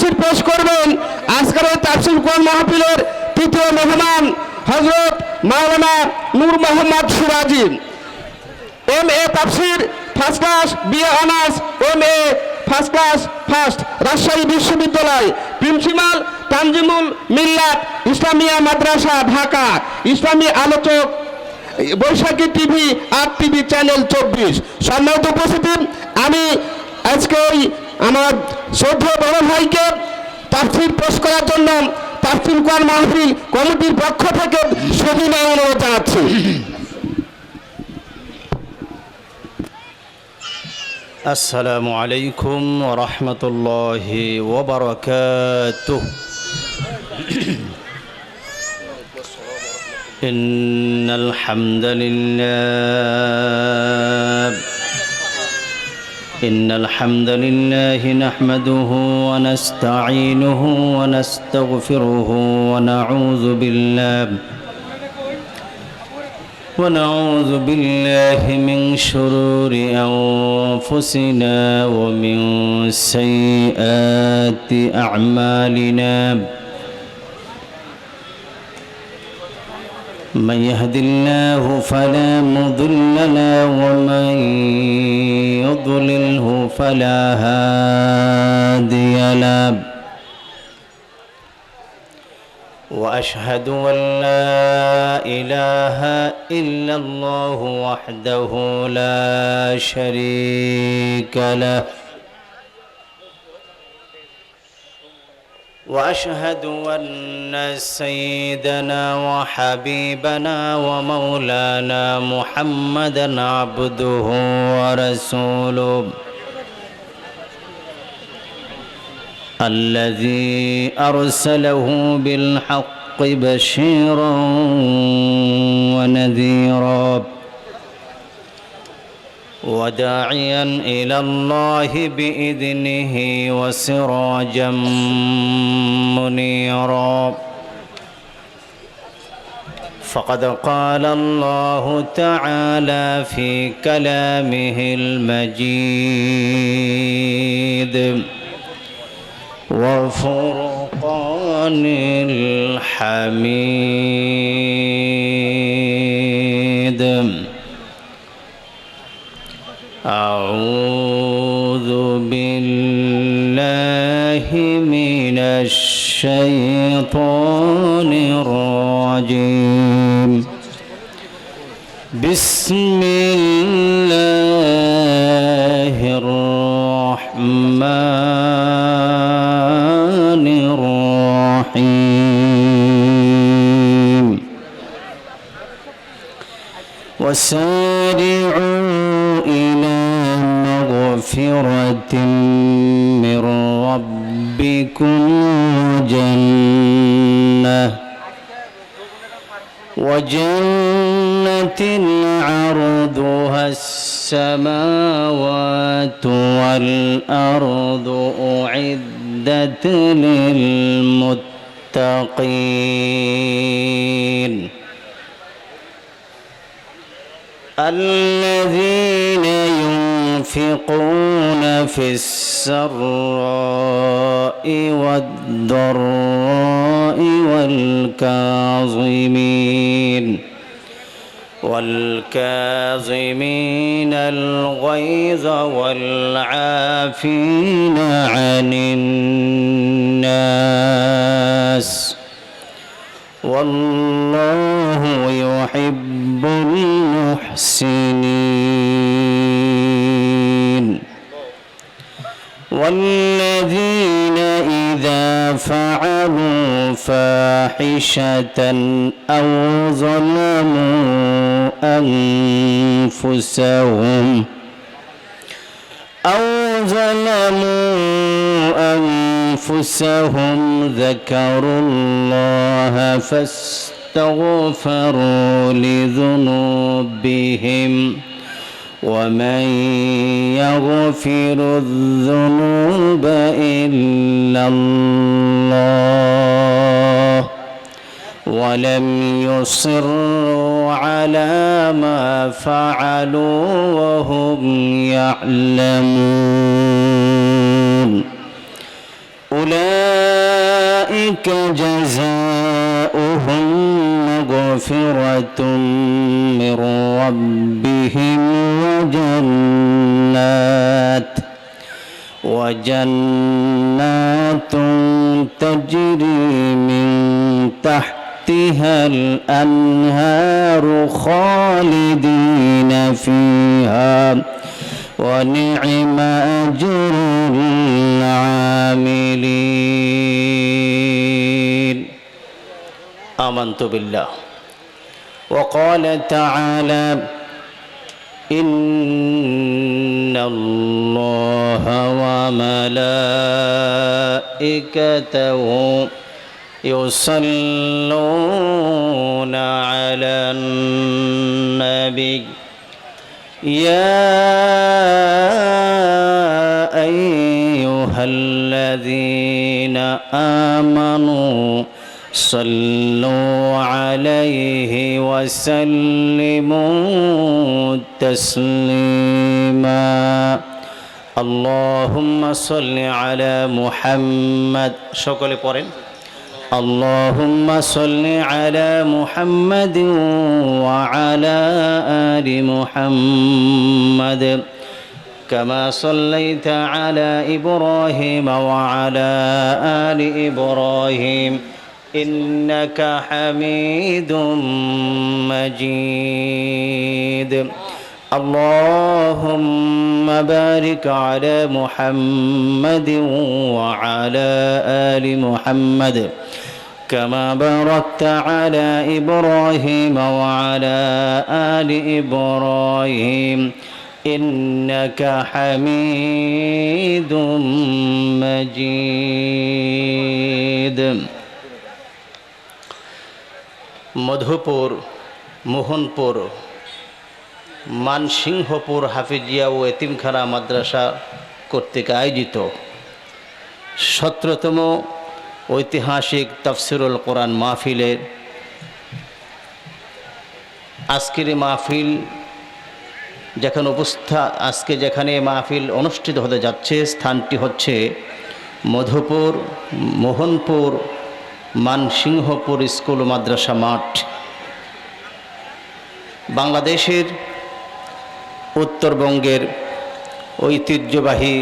তাফসীর পেশ করবেন আজকের এই তাফসীর কোরআন মাহফিলের তৃতীয় মেহমান হযরত মাওলানা নূর মোহাম্মদ সিরাজি, MA তাফসীর first class, BA honours, MA first class first, Rajshahi বিশ্ববিদ্যালয়, প্রিন্সিপাল তানজিমুল মিল্লাত ইসলামিয়া মাদ্রাসা ঢাকা, ইসলামী আলোচক Baishakhi TV, R TV channel 24। সম্মানিত উপস্থিতি, আমি আজকে আমার শ্রদ্ধেয় বড় ভাইকে তাফসীর পেশ করার জন্য তাফসীর কোরআন মাহফিল কমিটির পক্ষ থেকে সবিনয় অনুরোধ জানাচ্ছি। السلام عليكم ورحمة الله وبركاته. إن الحمد لله نحمده ونستعينه ونستغفره ونعوذ بالله من شرور أنفسنا ومن سيئات أعمالنا. من يهد الله فلا مضل له ومن يضلله فلا هادي له. وأشهد أن لا إله إلا الله وحده لا شريك له. وأشهد أن سيدنا وحبيبنا ومولانا محمدا عبده ورسوله الذي أرسله بالحق بشيرا ونذيرا وداعيا إلى الله بإذنه وسراجا منيرا. فقد قال الله تعالى في كلامه المجيد وفرقان الحميد. أعوذ بالله من الشيطان الرجيم. بسم الله الرحمن الرحيم. وسارعوا إلى مغفرة من ربكم وجنة عرضها السماوات والأرض أعدت للمتقين الذين ينفقون في السراء والضراء والكاظمين الغيظ والعافين عن الناس والله يحب المحسنين. والذين إذا فعلوا فاحشة أو ظلموا أنفسهم ذكروا الله فاستغفروا لذنوبهم ومن يغفر الذنوب إلا الله ولم يصروا على ما فعلوا وهم يعلمون أولئك جزاؤهم مغفرة من ربهم وجنات تجري من تحتها الأنهار خالدين فيها ونعم أجر العاملين. آمنت بالله. وقال تعالى إن الله وملائكته يصلون على النبي يا أيها الذين آمنوا صلوا عليه وسلموا تسليما. اللهم صل على محمد. সকলে পড়েন اللهم صل على محمد وعلى آل محمد كما صليت على إبراهيم وعلى آل إبراهيم إنك حميد مجيد. اللهم بارك على محمد وعلى آل محمد كما باركت على إبراهيم وعلى آل إبراهيم إنك حميد مجيد. মধুপুর, মোহনপুর, মানসিংহপুর হাফিজিয়া ও এতিমখানা মাদ্রাসা কর্তৃক আয়োজিত 17তম ঐতিহাসিক তাফসিরুল কোরআন মাহফিলের আজকের মাহফিল যেখানে মাহফিল অনুষ্ঠিত হতে যাচ্ছে স্থানটি হচ্ছে মধুপুর, মোহনপুর, মানসিংহপুর স্কুল মাদ্রাসা মাঠ। বাংলাদেশের উত্তরবঙ্গের ঐতিহ্যবাহী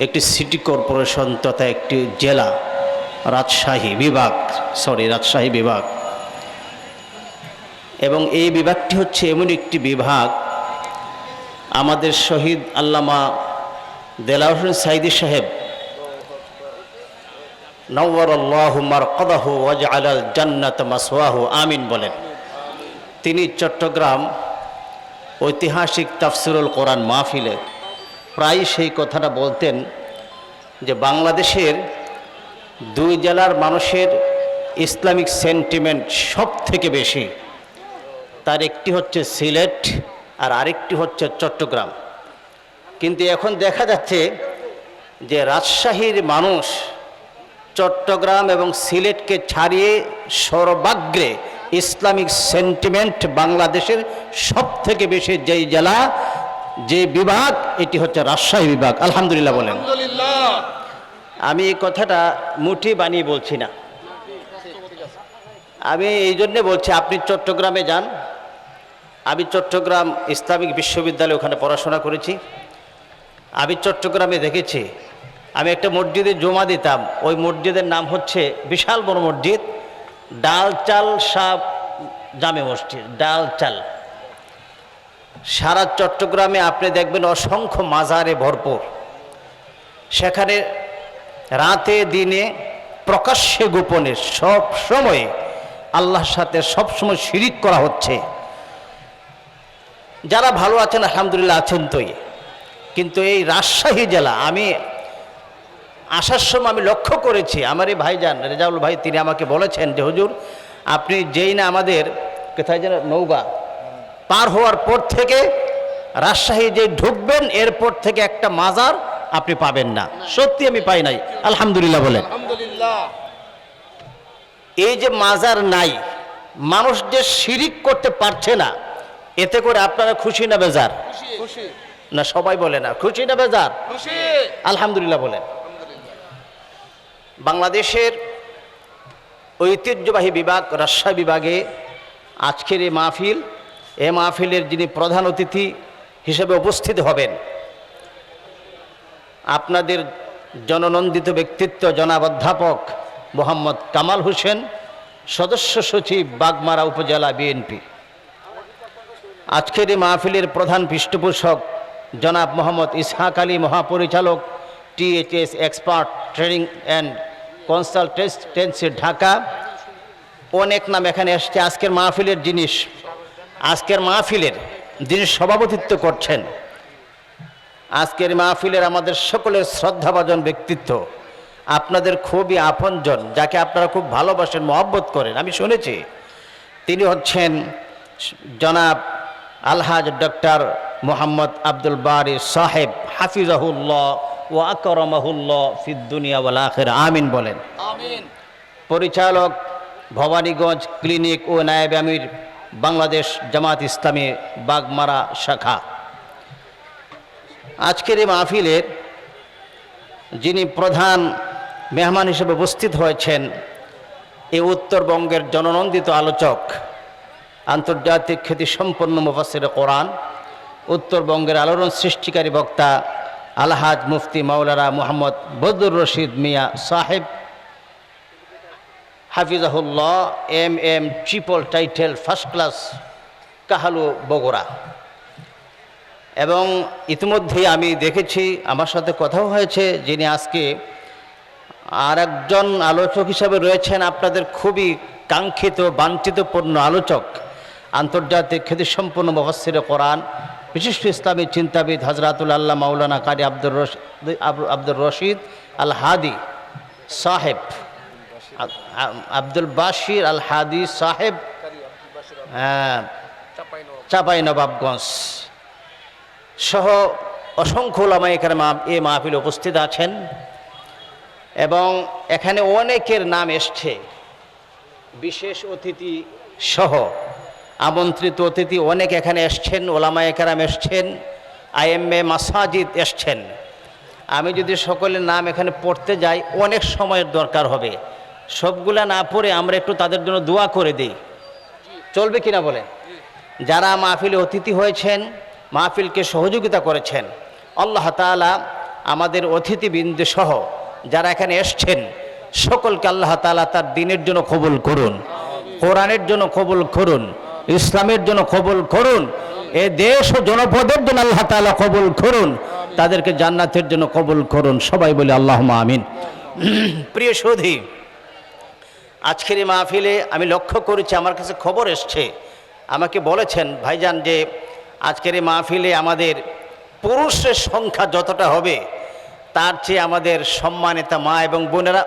একটি সিটি কর্পোরেশন তথা একটি জেলা রাজশাহী বিভাগ, এবং এই বিভাগটি হচ্ছে এমন একটি বিভাগ আমাদের শহীদ আল্লামা দেলাওয়ার হোসেন সাইদি সাহেব নওয়ারাল্লাহু মারকাদাহু ওয়াজআলাল জান্নাতা মাসওয়াহু আমিন বলেন। তিনি চট্টগ্রাম ঐতিহাসিক তাফসিরুল কোরআন মাহফিলে প্রায় সেই কথাটা বলতেন যে বাংলাদেশের দুই জেলার মানুষের ইসলামিক সেন্টিমেন্ট সব থেকে বেশি, তার একটি হচ্ছে সিলেট আর আরেকটি হচ্ছে চট্টগ্রাম। কিন্তু এখন দেখা যাচ্ছে যে রাজশাহীর মানুষ চট্টগ্রাম এবং সিলেটকে ছাড়িয়ে সর্বাগ্রে ইসলামিক সেন্টিমেন্ট বাংলাদেশের সব থেকে বেশি যেই জেলা, যে বিভাগ, এটি হচ্ছে রাজশাহী বিভাগ। আলহামদুলিল্লাহ বলেন। আমি এই কথাটা মুঠি বানিয়ে বলছি না, আমি এই জন্যে বলছি আপনি চট্টগ্রামে যান। আমি চট্টগ্রাম ইসলামিক বিশ্ববিদ্যালয়ে ওখানে পড়াশোনা করেছি। আমি চট্টগ্রামে দেখেছি, আমি একটা মসজিদে জমা দিতাম, ওই মসজিদের নাম হচ্ছে বিশাল বড় মসজিদ ডালচাল শাহ জামে মসজিদ, ডালচাল। সারা চট্টগ্রামে আপনি দেখবেন অসংখ্য মাজারে ভরপুর। সেখানে রাতে দিনে প্রকাশ্যে গোপনে সব সময় আল্লাহর সাথে সবসময় শিরিক করা হচ্ছে। যারা ভালো আছেন আলহামদুলিল্লাহ আছেন তোই, কিন্তু এই রাজশাহী জেলা আমি আসার সময় আমি লক্ষ্য করেছি, আমার এই ভাইজান রেজাউল ভাই তিনি আমাকে বলেছেন যে হুজুর আপনি যেই না আমাদের কোথায় যেন নৌকা পার হওয়ার পর থেকে রাজশাহী যে ঢুকবেন এরপর থেকে একটা মাজার আপনি পাবেন না। সত্যি আমি পাই নাই, আলহামদুলিল্লাহ বলেন। এই যে মাজার নাই, মানুষ যে শিরিক করতে পারছে না, এতে করে আপনারা খুশি না বেজার? না সবাই বলে না, খুশি না বেজার? আলহামদুলিল্লাহ বলেন। বাংলাদেশের ঐতিহ্যবাহী বিভাগ রাজশাহী বিভাগে আজকের এই মাহফিলের যিনি প্রধান অতিথি হিসেবে উপস্থিত হবেন, আপনাদের জননন্দিত ব্যক্তিত্ব জনাব অধ্যাপক মোহাম্মদ কামাল হোসেন, সদস্য সচিব বাগমারা উপজেলা বিএনপি। আজকের এই মাহফিলের প্রধান পৃষ্ঠপোষক জনাব মোহাম্মদ ইসহাক আলী, মহাপরিচালক THS expert training and consultancy Dhaka. অনেক নাম এখানে এসছে। আজকের মাহফিলের যিনি সভাপতিত্ব করছেন, আজকের মাহফিলের আমাদের সকলের শ্রদ্ধাভাজন ব্যক্তিত্ব, আপনাদের খুবই আপনজন, যাকে আপনারা খুব ভালোবাসেন, মহব্বত করেন, আমি শুনেছি। তিনি হচ্ছেন জনাব আলহাজ ডক্টর মোহাম্মদ আব্দুল বারী সাহেব, হাফিজাহুল্লাহ ও আকরামাহুল্লাহ ফিদ দুনিয়া ওয়াল আখিরা, আমিন বলেন। আমিন। পরিচালক ভবানীগঞ্জ ক্লিনিক ও নায়েবে আমির, বাংলাদেশ জামাত ইসলামী বাগমারা শাখা। আজকের এই মাহফিলের যিনি প্রধান মেহমান হিসেবে উপস্থিত হয়েছেন, এই উত্তরবঙ্গের জননন্দিত আলোচক, আন্তর্জাতিক খ্যাতিসম্পন্ন মুফাসসিরে কোরআন, উত্তরবঙ্গের আলোড়ন সৃষ্টিকারী বক্তা আলহাজ মুফতি মাওলানা মোহাম্মদ বদরুর রশিদ মিয়া সাহেব, হাফিজাহুল্লাহ, MM triple title first class, Kahalu Bogura. এবং ইতিমধ্যেই আমি দেখেছি, আমার সাথে কথাও হয়েছে, যিনি আজকে আর একজন আলোচক হিসাবে রয়েছেন, আপনাদের খুবই কাঙ্ক্ষিত বাঞ্ছিতপূর্ণ আলোচক, আন্তর্জাতিক খ্যাতিসম্পন্ন মুফাসসিরে কোরআন, বিশিষ্ট ইসলামী চিন্তাবিদ হযরতুল আল্লাহ মাওলানা কারি আব্দুর রশিদ আল হাদি সাহেব, আব্দুল বাশির আল হাদি সাহেব, চাঁপাইনবাবগঞ্জ সহ অসংখ্য উলামায়ে কেরাম এই মাহফিলে উপস্থিত আছেন। এবং এখানে অনেকের নাম এসছে, বিশেষ অতিথি সহ আমন্ত্রিত অতিথি অনেক এখানে এসছেন, ওলামায়ে কেরাম এসছেন, IMA মাসাজিদ এসছেন। আমি যদি সকলের নাম এখানে পড়তে যাই অনেক সময়ের দরকার হবে, সবগুলা না পড়ে আমরা একটু তাদের জন্য দোয়া করে দিই, চলবে কিনা বলেন? যারা মাহফিলে অতিথি হয়েছেন, মাহফিলকে সহযোগিতা করেছেন, আল্লাহ তাআলা আমাদের অতিথিবৃন্দ সহ যারা এখানে এসছেন সকলকে আল্লাহ তাআলা তার দ্বীনের জন্য কবুল করুন, কোরআনের জন্য কবুল করুন, ইসলামের জন্য কবুল করুন, এ দেশ ও জনপদের জন্য আল্লাহ তাআলা কবুল করুন, তাদেরকে জান্নাতের জন্য কবুল করুন। সবাই বলি আল্লাহুম্মা আমিন। প্রিয় সুধী, আজকের এই মাহফিলে আমি লক্ষ্য করেছি, আমার কাছে খবর এসছে, আমাকে বলেছেন ভাইজান যে আজকের এই মাহফিলে আমাদের পুরুষের সংখ্যা যতটা হবে তার চেয়ে আমাদের সম্মানিতা মা এবং বোনেরা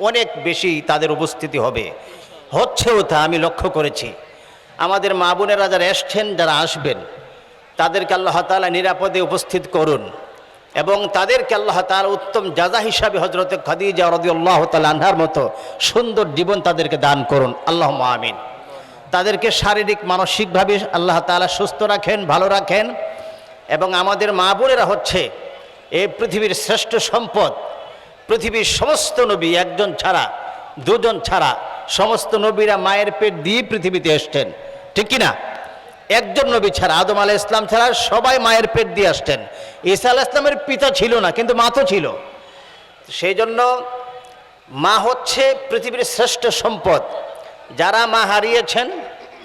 অনেক বেশি তাদের উপস্থিতি হবে, হচ্ছেও তা আমি লক্ষ্য করেছি। আমাদের মা বোনেরা যারা এসছেন, যারা আসবেন, তাদেরকে আল্লাহ তাআলা নিরাপদে উপস্থিত করুন এবং তাদেরকে আল্লাহ তাআলা উত্তম জাযা হিসাবে হযরত খাদিজা রাদিয়াল্লাহু তাআলা আনহার মতো সুন্দর জীবন তাদেরকে দান করুন, আল্লাহুম্মা আমিন। তাদেরকে শারীরিক মানসিকভাবে আল্লাহ তাআলা সুস্থ রাখেন, ভালো রাখেন। এবং আমাদের মা বোনেরা হচ্ছে এই পৃথিবীর শ্রেষ্ঠ সম্পদ। পৃথিবীর সমস্ত নবী একজন ছাড়া, দুজন ছাড়া সমস্ত নবীরা মায়ের পেট দিয়ে পৃথিবীতে এসছেন, ঠিক কিনা? একজন নবী ছাড়া, আদম আলাইহিস সালাম ছাড়া সবাই মায়ের পেট দিয়ে আসতেন। ঈসা আলাইহিস সালামের পিতা ছিল না, কিন্তু মা তো ছিল। সেই জন্য মা হচ্ছে পৃথিবীর শ্রেষ্ঠ সম্পদ। যারা মা হারিয়েছেন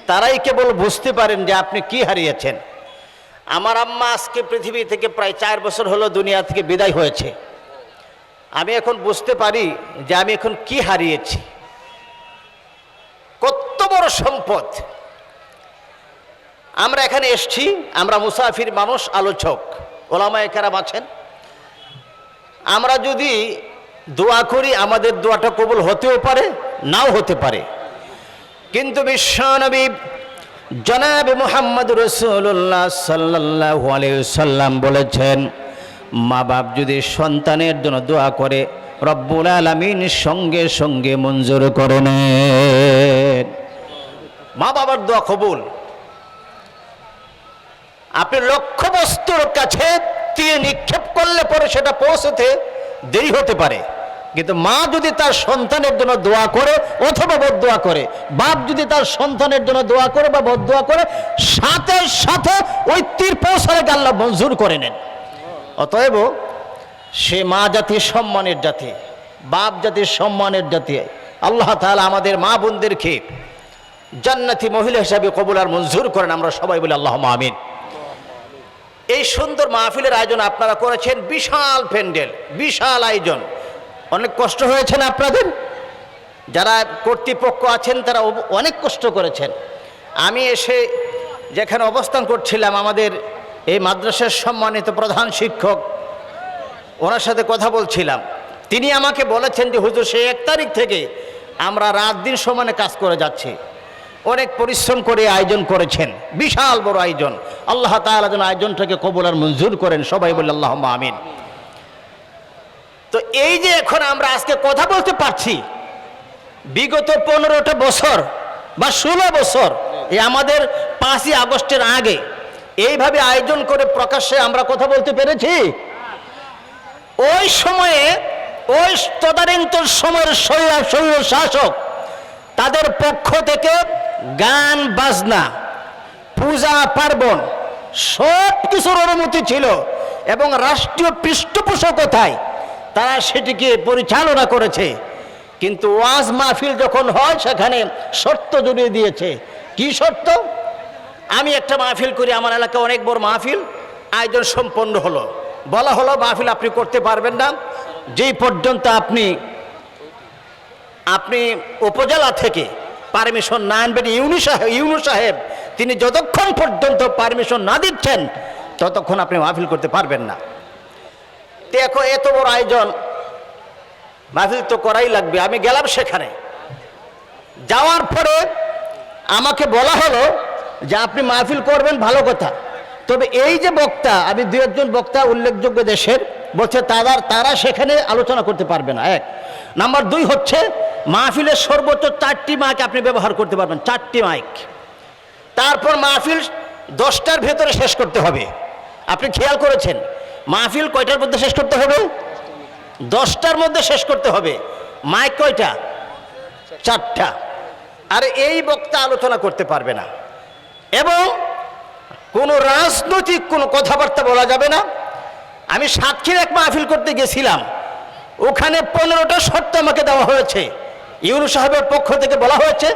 তারাই কেবল বুঝতে পারেন যে আপনি কি হারিয়েছেন। আমার আম্মা আজকে পৃথিবী থেকে প্রায় 4 বছর হলো দুনিয়া থেকে বিদায় হয়েছে। আমি এখন বুঝতে পারি যে আমি এখন কি হারিয়েছি, কত বড় সম্পদ। আমরা এখানে এসছি, আমরা মুসাফির মানুষ, আলোচক, ওলামায়ে কেরাম আছেন। আমরা যদি দোয়া করি আমাদের দোয়াটা কবুল হতেও পারে, নাও হতে পারে। কিন্তু বিশ্বনবী জনাব মুহাম্মদ রাসূলুল্লাহ সাল্লাল্লাহু আলাইহি ওয়াসাল্লাম বলেছেন, মা বাপ যদি সন্তানের জন্য দোয়া করে রব্বুল আলামিন সঙ্গে সঙ্গে মঞ্জুর করে নেন। মা বাবার দোয়া কবুল। আপনি লক্ষ্যবস্তুর কাছে তীর নিক্ষেপ করলে পরে সেটা পৌঁছতে দেরি হতে পারে, কিন্তু মা যদি তার সন্তানের জন্য দোয়া করে অথবা বদদোয়া করে, বাপ যদি তার সন্তানের জন্য দোয়া করে বা বদদোয়া করে, সাথে সাথে ওই তীর পৌঁছালে আল্লাহ মঞ্জুর করে নেন। অতএব সে মা জাতির সম্মানের জাতি, বাপ জাতির সম্মানের জাতি। আল্লাহ তাআলা আমাদের মা বোনদেরকে জান্নাতি মহিলা হিসাবে কবুল আর মঞ্জুর করেন। আমরা সবাই বলি আল্লাহুম্মা আমিন। এই সুন্দর মাহফিলের আয়োজন আপনারা করেছেন, বিশাল প্যান্ডেল, বিশাল আয়োজন। অনেক কষ্ট হয়েছে না আপনাদের? যারা কর্তৃপক্ষ আছেন তারা অনেক কষ্ট করেছেন। আমি এসে যেখানে অবস্থান করছিলাম, আমাদের এই মাদ্রাসার সম্মানিত প্রধান শিক্ষক, ওনার সাথে কথা বলছিলাম। তিনি আমাকে বলেছেন যে হুজুর, সেই 1 তারিখ থেকে আমরা রাত দিন সমানে কাজ করে যাচ্ছি। অনেক পরিশ্রম করে আয়োজন করেছেন, বিশাল বড় আয়োজন। আল্লাহ তাআলা যেন আয়োজনটাকে কবুল আর মঞ্জুর করেন। সবাই বলি আল্লাহুম্মা আমিন। তো এই যে এখন আমরা আজকে কথা বলতে পারছি, বিগত 15টা বছর বা 16 বছর, এই আমাদের 5ই আগস্টের আগে এইভাবে আয়োজন করে প্রকাশ্যে আমরা কথা বলতে পেরেছি? ওই সময়ে ওই তদানীন্তন সময়ের স্বৈর শাসক, তাদের পক্ষ থেকে গান বাজনা, পূজা পার্বণ সব কিছুর অনুমতি ছিল এবং রাষ্ট্রীয় পৃষ্ঠপোষকতায় তারা সেটিকে পরিচালনা করেছে। কিন্তু ওয়াজ মাহফিল যখন হয় সেখানে শর্ত জড়িয়ে দিয়েছে। কি শর্ত? আমি একটা মাহফিল করি, আমার এলাকায় অনেক বড় মাহফিল আয়োজন সম্পন্ন হলো, বলা হলো মাহফিল আপনি করতে পারবেন না যেই পর্যন্ত আপনি উপজেলা থেকে পারমিশন না আনবেন। ইউনু সাহেব তিনি যতক্ষণ পর্যন্ত পারমিশন না দিচ্ছেন ততক্ষণ আপনি মাহফিল করতে পারবেন না। দেখো, এত বড় আয়োজন, মাহফিল তো করাই লাগবে। আমি গেলাম সেখানে, যাওয়ার পরে আমাকে বলা হলো যে আপনি মাহফিল করবেন, ভালো কথা, তবে এই যে বক্তা, আমি 2-1 বক্তা উল্লেখযোগ্য দেশের বলছে তারা সেখানে আলোচনা করতে পারবে না। 1 নাম্বার 2 হচ্ছে মাহফিলের সর্বোচ্চ 4টি মাইক আপনি ব্যবহার করতে পারবেন, 4টি মাইক। তারপর মাহফিল 10টার ভেতরে শেষ করতে হবে। আপনি খেয়াল করেছেন মাহফিল কয়টার মধ্যে শেষ করতে হবে? 10টার মধ্যে শেষ করতে হবে। মাইক কয়টা? 4টা। আর এই বক্তা আলোচনা করতে পারবে না এবং কোনো রাজনৈতিক কোনো কথাবার্তা বলা যাবে না। আমি সাতক্ষীর এক মাহফিল করতে গেছিলাম, ওখানে 15টা শর্ত আমাকে দেওয়া হয়েছে। ইউনু সাহেবের পক্ষ থেকে বলা হয়েছে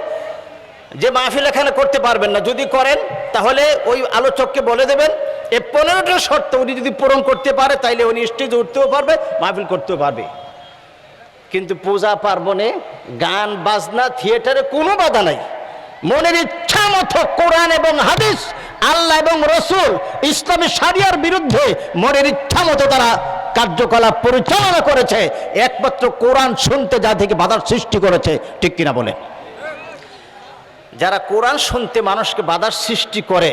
যে মাহফিল এখানে করতে পারবেন না, যদি করেন তাহলে ওই আলোচককে বলে দেবেন এই 15টা শর্ত উনি যদি পূরণ করতে পারে তাইলে উনি স্টেজে উঠতেও পারবে, মাহফিল করতেও পারবে। কিন্তু পূজা পার্বণে, গান বাজনা, থিয়েটারে কোনো বাধা নাই। মনের ইচ্ছা মতো কোরআন এবং হাদিস, আল্লাহ এবং রসুল, ইসলামী শরিয়ার বিরুদ্ধে মনের ইচ্ছা মতো তারা কার্যকলাপ পরিচালনা করেছে। একমাত্র কোরআন শুনতে যা থেকে বাধার সৃষ্টি করেছে, ঠিক কিনা বলে? যারা কোরআন শুনতে মানুষকে বাধার সৃষ্টি করে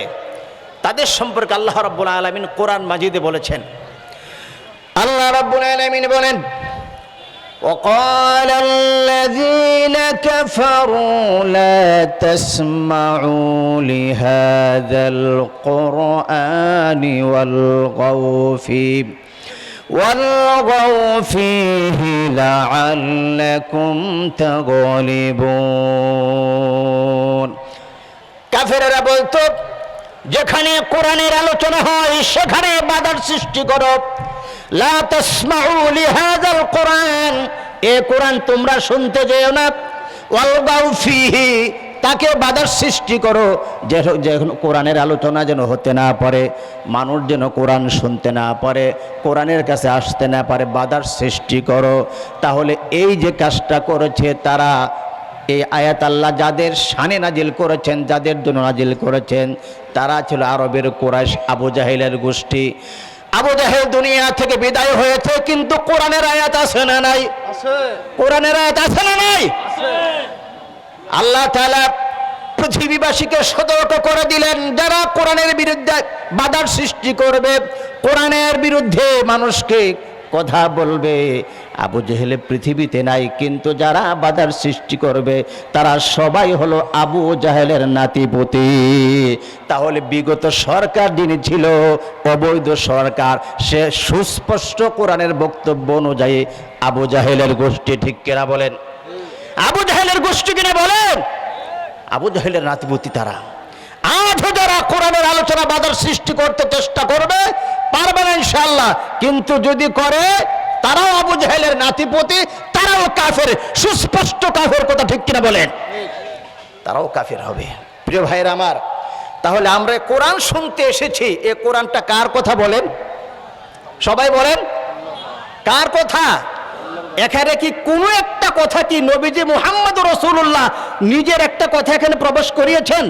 তাদের সম্পর্কে আল্লাহ রাব্বুল আলামিন কোরআন মাজিদে বলেছেন। আল্লাহ রাব্বুল আলামিন বলেন, وقال الذين كفروا لا تسمعوا لهذا القرآن والغوا فيه لعلكم تغلبون। কাফেররা বলতো যেখানে কোরআনের আলোচনা হয় সেখানে বাধার সৃষ্টি করো। লা তাসমাউ লিহাযাল কোরআন, এই কোরআন তোমরা শুনতে যেও না। ওয়ালগাউ ফিহি, তাকে বাধার সৃষ্টি করো, যে কোরআনের আলোচনা যেন হতে না পারে, মানুষ যেন কোরআন শুনতে না পারে, কোরআনের কাছে আসতে না পারে, বাধার সৃষ্টি করো। তাহলে এই যে কাজটা করেছে তারা, এই আয়াত আল্লাহ যাদের শানে নাজিল করেছেন, যাদের জন্য নাজিল করেছেন, তারা ছিল আরবের কুরাইশ, আবু জাহেলের গোষ্ঠী। আবু জাহেল দুনিয়া থেকে বিদায় হয়েছে, কিন্তু কোরআনের আয়াত আছে না নাই? কোরআনের আয়াত আছে না নাই? আল্লাহ তাআলা পৃথিবীবাসীকে সতর্ক করে দিলেন, যারা কোরআনের বিরুদ্ধে বাধার সৃষ্টি করবে, কোরআনের বিরুদ্ধে মানুষকে কথা বলবে, আবু জেহেল পৃথিবীতে নাই, কিন্তু যারা বাধার সৃষ্টি করবে তারা সবাই হলো আবু জাহেলের নাতিপুতি। তাহলে বিগত সরকার যিনি ছিল অবৈধ সরকার, সে সুস্পষ্ট কোরআনের বক্তব্য অনুযায়ী আবু জাহেলের গোষ্ঠী, ঠিক কিনা বলেন? আবু জাহেলের গোষ্ঠী কিনা বলেন? আবু জাহেলের নাতিপুতি তারা। আজও যারা কোরআনের আলোচনা বাধার সৃষ্টি করতে চেষ্টা করবে পারবে না ইনশাআল্লাহ, কিন্তু যদি করে তারাও আবু জাহেলের নাতিপুতি, তারাও কাফের, সুস্পষ্ট কাফের, কথা ঠিক কিনা বলেন? তারাও কাফের হবে। প্রিয় ভাইরা আমার, তাহলে আমরা কোরআন শুনতে এসেছি, এ কোরআনটা কার কথা বলেন? সবাই বলেন কার কথা? এখানে কি কোনো একটা কথা কি নবীজি মুহাম্মদ রাসূলুল্লাহ নিজের একটা কথা এখানে প্রবেশ করিয়েছেন?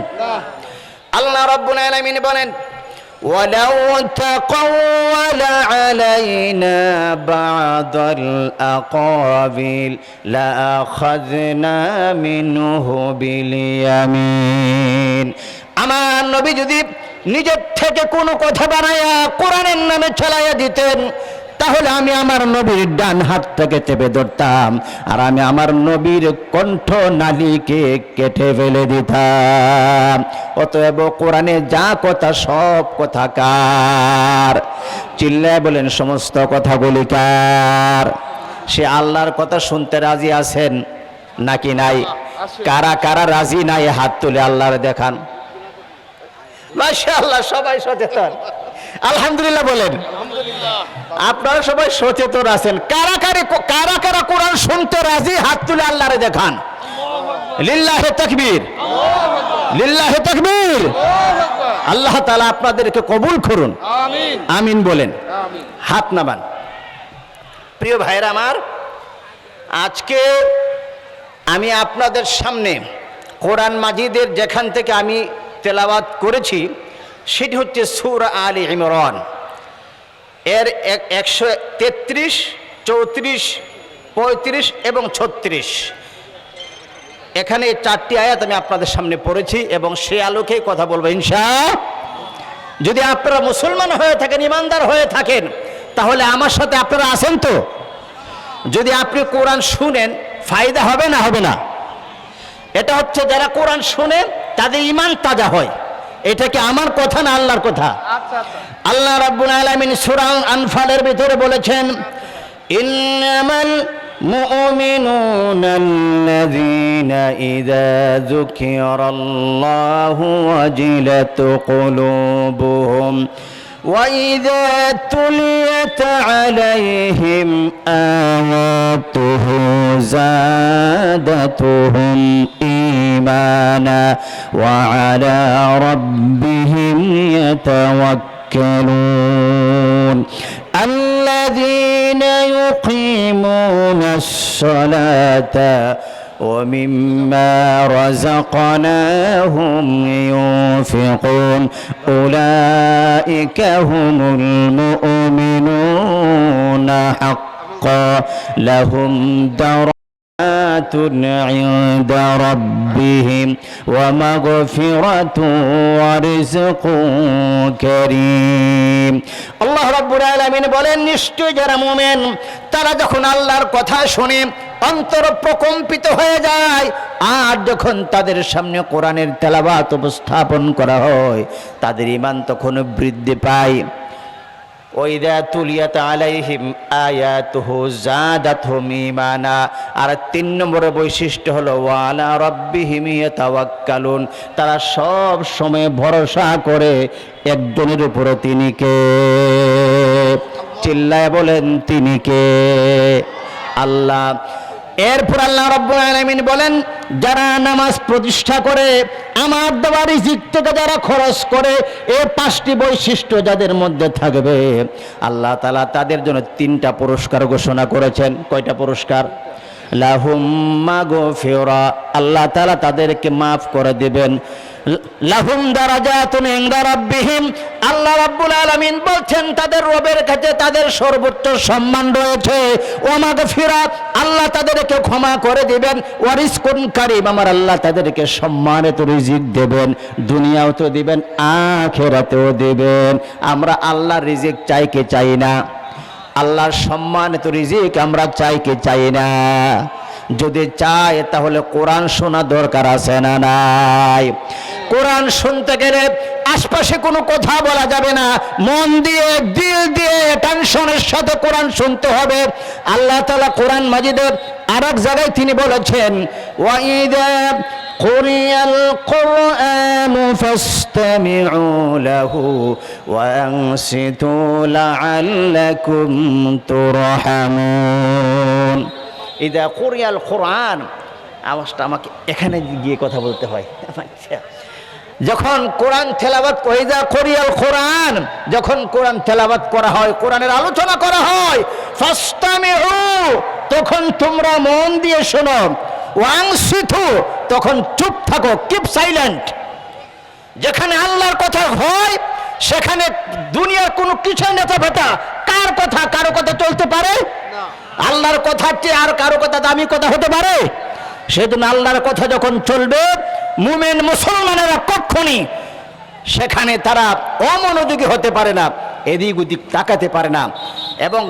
আল্লাহ রাব্বুল আলামিন বলেন, ওয়ালাউ তাকাওয়ালা আলাইনা বা'দাল আকাবিল লাআখাযনা মিনহু বিল ইয়ামিন। আমার নবী যদি নিজের থেকে কোনো কথা বানায়া কোরআনের নামে চালাইয়া দিতেন, তাহলে আমি আমার নবীর ডান হাতটাকে চেপে ধরতাম, আর আমি আমার নবীর কণ্ঠ নালীকে কেটে ফেলে দিতাম। অতএব কোরআনে যা কথা সব কথা কার? চিল্লায় বলেন সমস্ত কথাগুলি কার? সে আল্লাহর কথা শুনতে রাজি আছেন নাকি নাই? কারা কারা রাজি নাই হাত তুলে আল্লাহর দেখান। মাশাআল্লাহ, সবাই সচেতন, আলহামদুলিল্লাহ বলেন। আপনারা সবাই সচেতন আছেন। কারা কারা কোরআন শুনতে রাজি হাত তুলে আল্লাহরে দেখান। লিল্লাহে তাকবীর, লিল্লাহে তাকবীর। আল্লাহ তাআলা আপনাদেরকে কবুল করুন, আমিন আমিন বলেন। হাত নামান। প্রিয় ভাইরা আমার, আজকে আমি আপনাদের সামনে কোরআন মাজিদের যেখান থেকে আমি তেলাওয়াত করেছি সেটি হচ্ছে সূরা আলে ইমরান এর 133, 34, 35 এবং 36। এখানে 4টি আয়াত আমি আপনাদের সামনে পড়েছি এবং সে আলোকেই কথা বলবো ইনশাআল্লাহ। যদি আপনারা মুসলমান হয়ে থাকেন, ইমানদার হয়ে থাকেন, তাহলে আমার সাথে আপনারা আছেন তো? যদি আপনি কোরআন শুনেন ফায়দা হবে না? হবে না? এটা হচ্ছে যারা কোরআন শুনে তাদের ঈমান তাজা হয়। এটা কি আমার কথা না আল্লাহর কথা? আল্লাহ রাব্বুল আলামিন সূরা আনফালের ভিতরে বলেছেন, ইন্নামাল মুমিনুনাল্লাযীনা ইযা যুকিরাল্লাহু ওয়াজিলাত কুলুবুহুম وَإِذَا تُلِيَتْ عَلَيْهِمْ آيَاتُهُ زَادَتْهُمْ إِيمَانًا وَعَلَى رَبِّهِمْ يَتَوَكَّلُونَ الَّذِينَ يُقِيمُونَ الصَّلَاةَ وَمِمَّا رَزَقْنَاهُمْ يُنْفِقُونَ أُولَئِكَ هُمُ الْمُؤْمِنُونَ حَقًّا لَهُمْ درجات عند ربهم ومغفرة ورزق كريم। আল্লাহ রাব্বুল আলামিন বলেন, নিশ্চয় যারা মুমিন তারা যখন আল্লাহর কথা শুনে অন্তর প্রকম্পিত হয়ে যায়, আর যখন তাদের সামনে কোরআনের তেলাওয়াত উপস্থাপন করা হয় তাদের ঈমান তখন বৃদ্ধি পায়। ওয়াইদা তুলিয়াত আলাইহিম আয়াতুহু যাদাতহুম ঈমানা। আর 3 নম্বরের বৈশিষ্ট্য হলো ওয়ালা রাব্বিহিম ইয়াতাওয়াক্কালুন। তারা সব সময় ভরসা করে একজনের উপর, তিনি কে? চিল্লায় বলেন তিনি কে? আল্লাহ। এরপর আল্লাহ রাব্বুল আলামিন বলেন, যারা নামাজ প্রতিষ্ঠা করে, আমার দেওয়া রিজিক থেকে যারা খরচ করে, এই 5টি বৈশিষ্ট্য যাদের মধ্যে থাকবে, আল্লাহ তাআলা তাদের জন্য 3টা পুরস্কার ঘোষণা করেছেন। কয়টা পুরস্কার? লাহুম মাগফিরা, আল্লাহ তাআলা তাদেরকে মাফ করে দিবেন। লাহুম দারাজাতুন ইনদা রাব্বিহিম, আল্লাহ রাব্বুল আলামিন বলছেন তাদের রবের কাছে তাদের সর্বোচ্চ সম্মান রয়েছে। ওয়া মাগফিরা, আল্লাহ তাদেরকে ক্ষমা করে দিবেন। ওয়া রিজকুন কারীম, আমার আল্লাহ তাদেরকে সম্মানিত রিজিক দেবেন, দুনিয়াতেও দিবেন আখিরাতেও দিবেন। আমরা আল্লাহর রিজিক চাই কি চাই না? আল্লাহর সম্মানিত রিজিক আমরা চাই কি চাই না? যদি চাই তাহলে কোরআন শোনা দরকার আছে না নাই? কোরআন শুনতে গেলে আশপাশে কোনো কথা বলা যাবে না, মন দিয়ে দিল দিয়ে টেনশনের সাথে কোরআন শুনতে হবে। আল্লাহ তাআলা কোরআন মাজিদের আরেক জায়গায় তিনি বলেছেন, ওয়াইদা কুরিয়াল কুরআন ফাসতামিউ লাহু ওয়া আনসিতু লাআল্লাকুম তুরহামুন। ইদা কুরিয়াল কুরআন, আওয়াজটা আমাকে এখানে গিয়ে কথা বলতে হয়। যখন কোরআন তেলাওয়াত কইদা কুরিয়াল কুরআন, যখন কোরআন তেলাওয়াত করা হয়, কোরআনের আলোচনা করা হয়, ফাসতামিউ, তখন তোমরা মন দিয়ে শোনো, ওয়াংসিতু, তখন চুপ থাকো, কিপ সাইলেন্ট। যেখানে আল্লাহর কথা হয় সেখানে দুনিয়ার কোনো কিছু নেতা ফেতা কার কথা কারো কথা চলতে পারে না। আল্লাহর কথা চেয়ে আর কারো কথা দামি কথা হতে পারে? সেজন্য আল্লাহর কথা যখন চলবে, মুমিন মুসলমানেরা কখনই সেখানে তারা অমনোযোগী হতে পারে না, এদিক ওদিক তাকাতে পারে না, এবং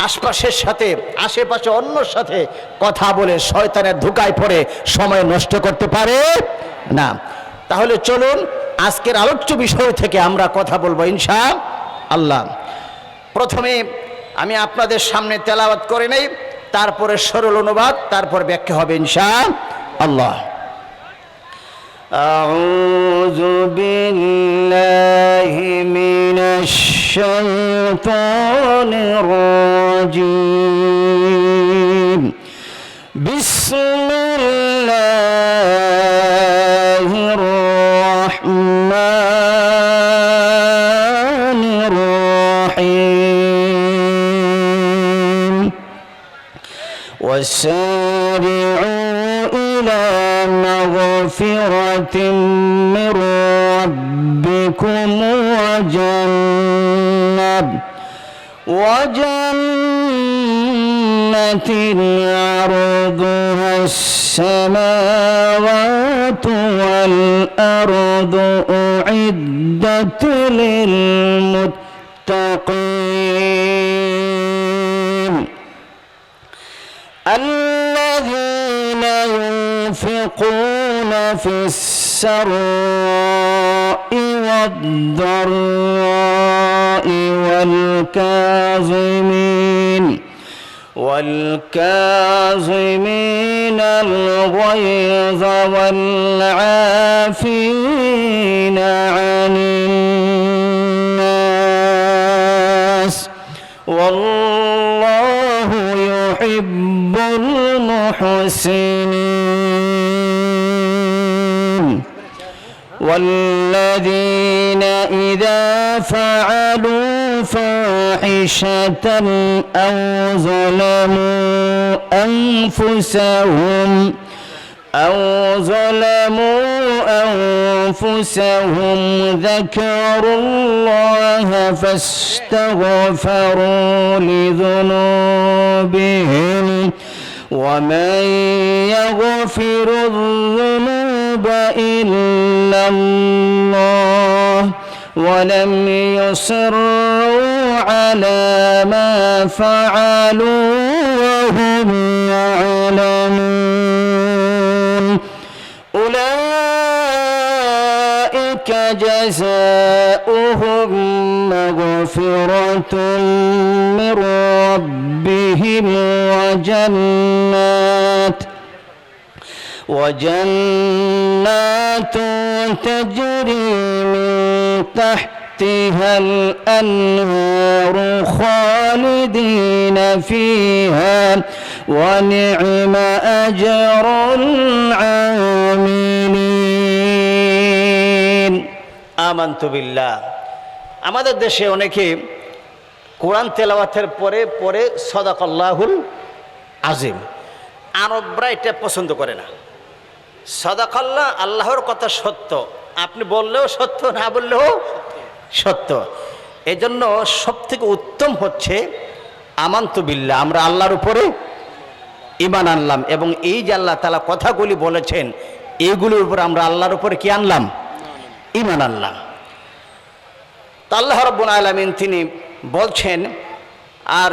আশপাশের সাথে আশেপাশে অন্যর সাথে কথা বলে শয়তানের ধোঁকায় পড়ে সময় নষ্ট করতে পারে না। তাহলে চলুন আজকের আলোচ্য বিষয় থেকে আমরা কথা বলবো ইনশাআল্লাহ। প্রথমে আমি আপনাদের সামনে তেলাওয়াত করে নেই, তারপরে সরল অনুবাদ, তারপর ব্যাখ্যা হবে ইনশাআল্লাহ। আউযু বিল্লাহি মিনাশ শাইতানির রাজীম। বিসমিল্লাহির রাহমানির রাহিম। وسارعوا إلى مغفرة من ربكم وجنة عرضها السماوات والأرض أعدت للمتقين الذين ينفقون في السراء والضراء والكاظمين الغيظ والعافين عن الناس والله يحب المحسنين. والذين إذا فعلوا فاحشة أو ظلموا أنفسهم ذكروا الله فاستغفروا لذنوبهم ومن يغفر الذنوب إلا الله ولم يصروا على ما فعلوا وهم يعلمون أولئك جزاؤهم مغفرة من ربهم وجنات تجري من تحتها الأنهار خالدين فيها ونعم أجر العاملين. آمنت بالله. আমাদের দেশে অনেকে কোরআন তেলাওয়াতের পরে পরে সাদাকাল্লাহুল আজিম, আরবরা এটা পছন্দ করে না। সাদাকাল্লাহ, আল্লাহর কথা সত্য, আপনি বললেও সত্য, না বললেও সত্য। এজন্য সব থেকে উত্তম হচ্ছে আমান্তু বিল্লাহ, আমরা আল্লাহর উপরে ঈমান আনলাম, এবং এই যে আল্লাহ তাআলা কথাগুলি বলেছেন এইগুলির উপর আমরা আল্লাহর উপরে কি আনলাম? ঈমান আনলাম। তা আল্লাহ রাব্বুল আলামিন তিনি বলছেন, আর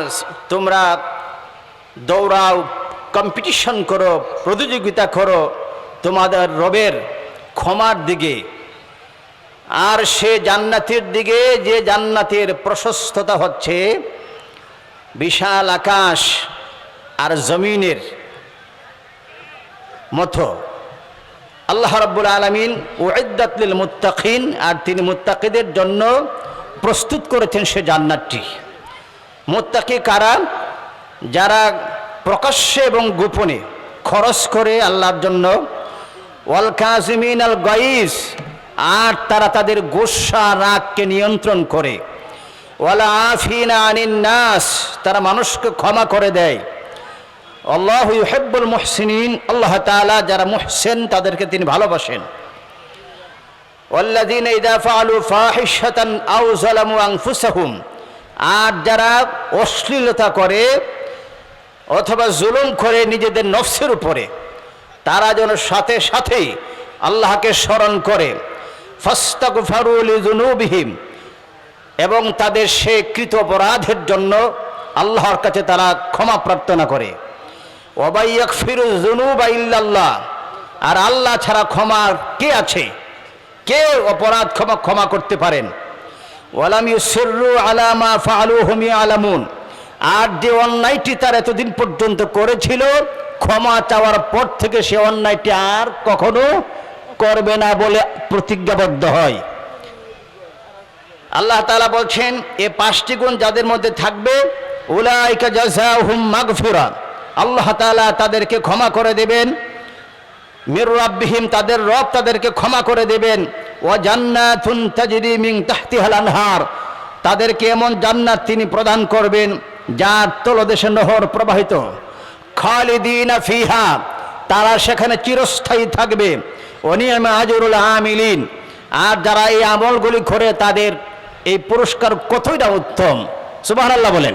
তোমরা দৌড়াও, কম্পিটিশন করো, প্রতিযোগিতা করো তোমাদের রবের ক্ষমার দিকে, আর সে জান্নাতের দিকে যে জান্নাতের প্রশস্ততা হচ্ছে বিশাল আকাশ আর জমিনের মতো। আল্লাহ রাব্বুল আলামিন উইদ্দাত লিল মুত্তাকিন, আর তিনি মুত্তাকিদের জন্য প্রস্তুত করেছেন সে জান্নাতটি। মুত্তাকি কারা? যারা প্রকাশ্যে এবং গোপনে খরচ করে আল্লাহর জন্য, ওয়াল কাযিমিন আল গাইজ, আর তারা তাদের গোসা রাগকে নিয়ন্ত্রণ করে, ওয়াল আফিনা আনিন নাস, তারা মানুষকে ক্ষমা করে দেয়। আল্লাহু ইউহিব্বুল মুহসিনিন, আল্লাহ তাআলা যারা মুহসিন তাদেরকে তিনি ভালোবাসেন। ওয়াল্লাযীনা ইযা ফাআলু ফাহিশাতান আও যালামু আনফুসাহুম, আর যারা অশ্লীলতা করে অথবা জুলুম করে নিজেদের নফসের উপরে, তারা যেন সাথে সাথেই আল্লাহকে স্মরণ করে, ফাস্তাগফারু লিযুনুবিহিম, এবং তাদের সে কৃত অপরাধের জন্য আল্লাহর কাছে তারা ক্ষমা প্রার্থনা করে। ওয়া ইয়াগফিরু যুনুবা ইল্লাল্লাহ, আর আল্লাহ ছাড়া ক্ষমার কে আছে? কে অপরাধ ক্ষমা করতে পারেন? ওয়ালাম ইউসিররু আলা মা ফাআলু হুম ইয়ালামুন, আর যে অন্যায়টি তার এতদিন পর্যন্ত করেছিল, ক্ষমা চাওয়ার পর থেকে সে অন্যায়টি আর কখনো করবে না বলে প্রতিজ্ঞাবদ্ধ হয়। আল্লাহ তাআলা বলছেন এই 5টি গুণ যাদের মধ্যে থাকবে, উলাইকা জাযাউহুম মাগফিরা, আল্লাহ তাআলা তাদেরকে ক্ষমা করে দেবেন। মির রাব্বিহিম, তাদের রব তাদেরকে ক্ষমা করে দেবেন। ওয়া জান্নাতুন তাজরি মিন তাহতিহাল আনহার, তাদেরকে এমন জান্নাত তিনি প্রদান করবেন যার তলদেশে নহর প্রবাহিত। খালিদিনা ফিহা, তারা সেখানে চিরস্থায়ী থাকবে। ওয়া নি'মা আজরুল আমিলিন, আর যারা এই আমলগুলি করে তাদের এই পুরস্কার কতই না উত্তম। সুবহানাল্লাহ বলেন।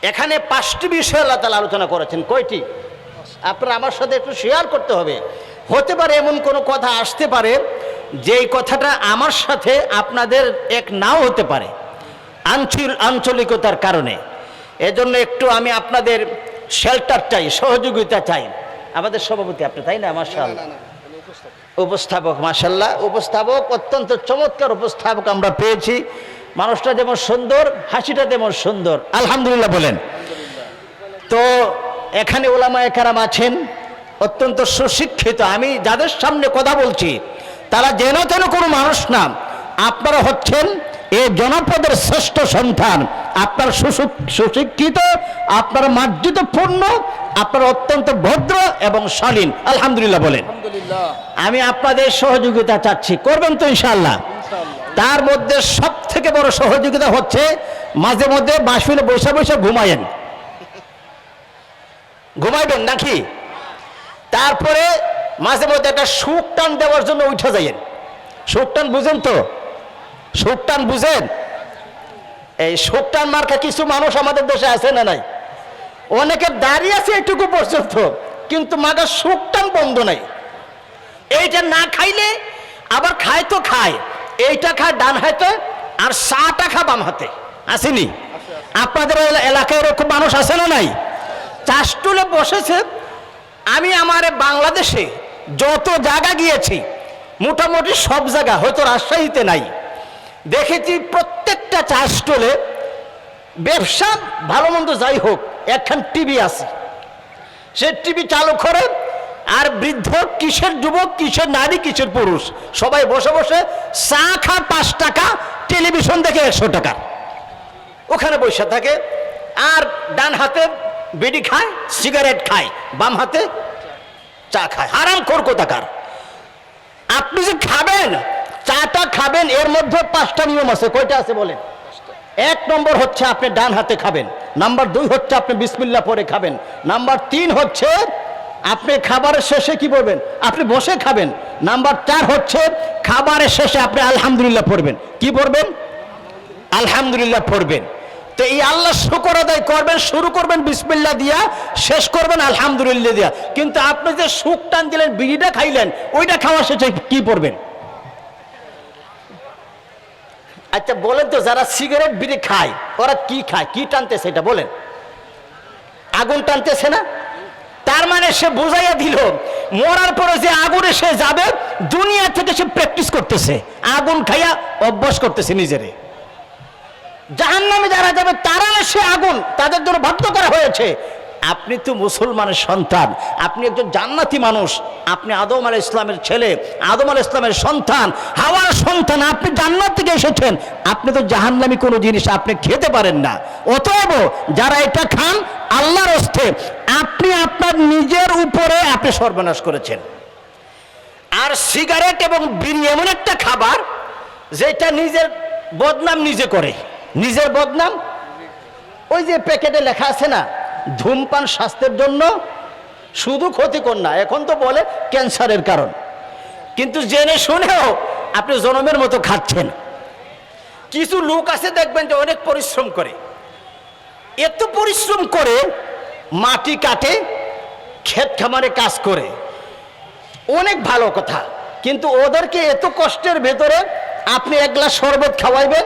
এখানে 5টি বিষয় আল্লাহ তাআলা আলোচনা করেছেন। কয়টি? আপনারা আমার সাথে একটু শেয়ার করতে হবে। হতে পারে এমন কোনো কথা আসতে পারে যেই কথাটা আমার সাথে আপনাদের এক নাও হতে পারে আঞ্চলিকতার কারণে। এজন্য একটু আমি আপনাদের শেল্টার চাই, সহযোগিতা চাই। আমাদের সভাপতি আপনি, তাই না? মাশাআল্লাহ। উপস্থাপক, মাশাআল্লাহ, উপস্থাপক অত্যন্ত চমৎকার উপস্থাপক আমরা পেয়েছি। মানুষটা যেমন সুন্দর, হাসিটা তেমন সুন্দর, আলহামদুলিল্লাহ বলেন। তো এখানে ওলামায়ে কেরাম আছেন অত্যন্ত সুশিক্ষিত। আমি যাদের সামনে কথা বলছি তারা যেন তেন কোনো মানুষ না, আপনারা হচ্ছেন এই জনপদের শ্রেষ্ঠ সন্তান। আপনার সুশিক্ষিত, আপনার মার্জিত পূর্ণ, আপনার অত্যন্ত ভদ্র এবং শালীন, আলহামদুলিল্লাহ বলেন। আমি আপনাদের সহযোগিতা চাচ্ছি, করবেন তো ইনশাআল্লাহ? তার মধ্যে সব থেকে বড় সহযোগিতা হচ্ছে মাঝে মধ্যে মাহফিলে বসে বসে ঘুমাইবেন নাকি? তারপরে মাঝে মধ্যে একটা সুখ টান দেওয়ার জন্য উঠে যাইয়েন। সুখ টান বুঝেন তো? সুখ টান বুঝেন? এই সুখ টান মার্কা কিছু মানুষ আমাদের দেশে আছে না নাই? অনেকে দাঁড়িয়ে আছে এটুকু পর্যন্ত, কিন্তু মাগা সুখ টান বন্ধ নাই। এইটা না খাইলে আবার খায় তো খায়, এইটা খায় ডান হাতে আর চাটা খা বাম হাতে। আসেনি? আপনাদের এলাকায় এরকম মানুষ আছে না নাই? চাষটুলে বসেছে। আমি আমার বাংলাদেশে যত জায়গা গিয়েছি, মোটামুটি সব জায়গা, হয়তো রাজশাহীতে নাই, দেখেছি প্রত্যেকটা চাষটুলে ব্যবসা ভালো মন্দ যাই হোক, একখান টিভি আছে। সে টিভি চালু করে, আর বৃদ্ধ কিসের যুবক, কিসের নারী, কিসের পুরুষ, সবাই বসে বসে চা খা 5 টাকা, টেলিভিশন দেখে 100 টাকা, ওখানে বসে থাকে। আর ডান হাতে বিড়ি খায়, সিগারেট খায়, বাম হাতে চা খায়। হারাম খোর কোথাকার। আপনি যে খাবেন, চাটা খাবেন, এর মধ্যে 5টা নিয়ম আছে। কয়টা আছে বলেন? 1 নম্বর হচ্ছে আপনি ডান হাতে খাবেন। নাম্বার 2 হচ্ছে আপনি বিসমিল্লাহ পরে খাবেন। নাম্বার 3 হচ্ছে আপনি খাবারের শেষে কি বলবেন? আপনি বসে খাবেন। নাম্বার 4 হচ্ছে খাবারের শেষে আপনি আলহামদুলিল্লাহ পড়বেন। কি পড়বেন? আলহামদুলিল্লাহ পড়বেন। তো এই আল্লাহ শুকর আদায় করবেন, শুরু করবেন বিসমিল্লাহ দিয়া, শেষ করবেন আলহামদুলিল্লাহ দিয়া। কিন্তু আপনি যে সুখ টান দিলেন, বিড়িটা খাইলেন, ওইটা খাওয়া শেষে কি পড়বেন? আচ্ছা বলেন তো, যারা সিগারেট বিড়ি খায় ওরা কি খায়, কি টানতেছে এটা বলেন? আগুন টানতেছে না? তার মানে সে বুঝাইয়া দিল মরার পরে যে আগুনে সে যাবে, দুনিয়া থেকে সে প্র্যাকটিস করতেছে, আগুন খাইয়া অভ্যাস করতেছে নিজেরে। জাহান্নামে যারা যাবে তারা সে আগুন, তাদের জন্য বাধ্য করা হয়েছে। আপনি তো মুসলমানের সন্তান, আপনি একজন জান্নাতি মানুষ, আপনি আদম আলাইহিস ইসলামের ছেলে, আদম আলাইহিস ইসলামের সন্তান, হাওয়ার সন্তান, আপনি জান্নাত থেকে এসেছেন, আপনি তো জাহান্নামী কোনো জিনিস আপনি খেতে পারেন না। অতএব যারা এটা খান, আল্লাহর হস্তে আপনি আপনার নিজের উপরে আপনি সর্বনাশ করেছেন। আর সিগারেট এবং বিড়ি এমন একটা খাবার যেটা নিজের বদনাম নিজে করে, নিজের বদনাম। ওই যে প্যাকেটে লেখা আছে না, ধূমপান স্বাস্থ্যের জন্য শুধু ক্ষতিকর না, এখন তো বলে ক্যান্সারের কারণ, কিন্তু জেনে শুনেও আপনি জনমের মতো খাচ্ছেন। কিছু লোক আছে দেখবেন যে অনেক পরিশ্রম করে, এত পরিশ্রম করে মাটি কাটে, ক্ষেত খামারে কাজ করে, অনেক ভালো কথা, কিন্তু ওদেরকে এত কষ্টের ভেতরে আপনি এক গ্লাস শরবত খাওয়াইবেন,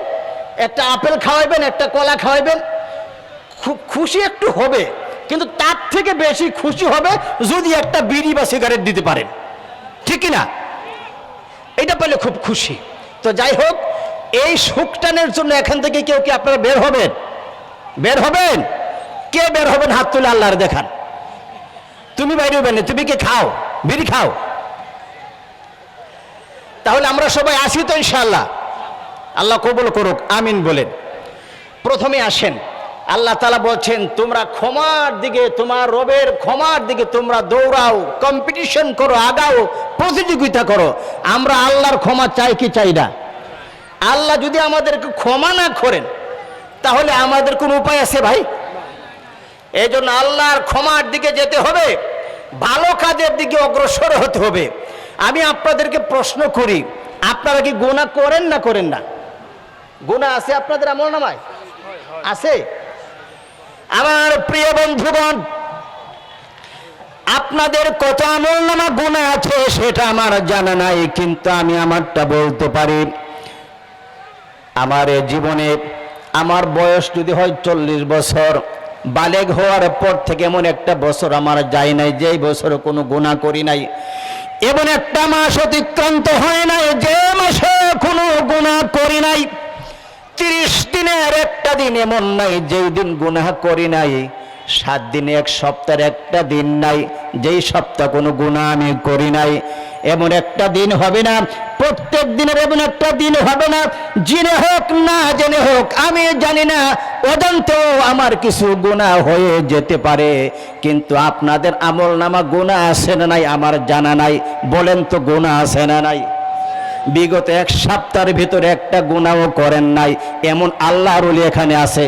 একটা আপেল খাওয়াইবেন, একটা কলা খাওয়াইবেন, খুব খুশি একটু হবে, কিন্তু তার থেকে বেশি খুশি হবে যদি একটা বিড়ি বা সিগারেট দিতে পারেন, ঠিক না? এটা পেলে খুব খুশি। তো যাই হোক, এই সুখটানের জন্য এখান থেকে কেউ কি আপনারা বের হবেন? বের হবেন? কে বের হবেন হাত তুলে আল্লাহর দেখান। তুমি বাইরে হবেন না, তুমি কি খাও, বিড়ি খাও? তাহলে আমরা সবাই আসি তো ইনশাআল্লাহ? আল্লাহ কবুল করুক, আমিন বলেন। প্রথমে আসেন, আল্লাহ তাআলা বলছেন তোমরা ক্ষমার দিকে, তোমার রবের ক্ষমার দিকে তোমরা দৌড়াও, কম্পিটিশন করো, আগাও, প্রতিযোগিতা করো। আমরা আল্লাহর ক্ষমা চাই কি চাই না? আল্লাহ যদি আমাদেরকে ক্ষমা না করেন তাহলে আমাদের কোনো উপায় আছে ভাই? এই জন্য আল্লাহর ক্ষমার দিকে যেতে হবে, ভালো কাজের দিকে অগ্রসর হতে হবে। আমি আপনাদেরকে প্রশ্ন করি, আপনারা কি গুনাহ করেন না করেন না? গুনাহ আছে আপনাদের আমলনামায়? আছে? আমার প্রিয় বন্ধুগণ, আপনাদের কত আমলনামা গুনাহ আছে সেটা আমার জানা নাই, কিন্তু আমি আমারটা বলতে পারি। আমার জীবনে আমার বয়স যদি হয় 40 বছর, বালেগ হওয়ার পর থেকে এমন একটা বছর আমার যায় নাই যেই বছরে কোনো গুনাহ করি নাই। এমন একটা মাস অতিক্রান্ত হয় নাই যে মাসে কোনো গুনাহ করি নাই। 30 দিনের একটা দিন এমন নাই যেই দিন গুনাহ করি নাই। 7 দিনে, এক সপ্তাহের একটা দিন নাই যেই সপ্তাহ কোনো গুনাহ আমি করি নাই। এমন একটা দিন হবে না, প্রত্যেক দিনের এমন একটা দিন হবে না, জেনে হোক না জেনে হোক, আমি জানি না, অজান্তেও আমার কিছু গুনাহ হয়ে যেতে পারে, কিন্তু আপনাদের আমলনামা গুনাহ আছে না নাই আমার জানা নাই। বলেন তো গুনাহ আছে না নাই? বিগত এক সপ্তাহের ভিতরে একটা গুনাহও করেন নাই এমন আল্লাহর ওলি এখানে আছে?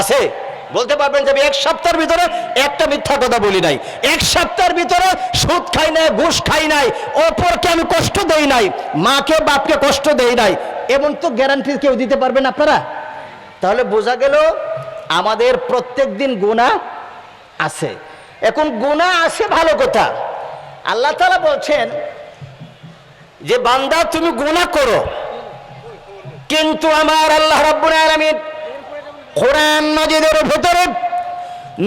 আছে? বলতে পারবেন যে আমি এক সপ্তাহের ভিতরে একটা মিথ্যা কথা বলি নাই, এক সপ্তাহের ভিতরে সুদ খাই নাই, ঘুষ খাই নাই, অপরকে আমি কষ্ট দেই নাই, মাকে বাপকে কষ্ট দেই নাই, এমন তো গ্যারান্টি কেউ দিতে পারবেন আপনারা? তাহলে বোঝা গেল আমাদের প্রত্যেক দিন গুনাহ আছে। এখন গুনাহ আছে ভালো কথা, আল্লাহ তাআলা বলছেন যে বান্দা তুমি গুনাহ করো, কিন্তু আমার আল্লাহ রাব্বুল আলামিন কোরআন মাজিদের ভিতরে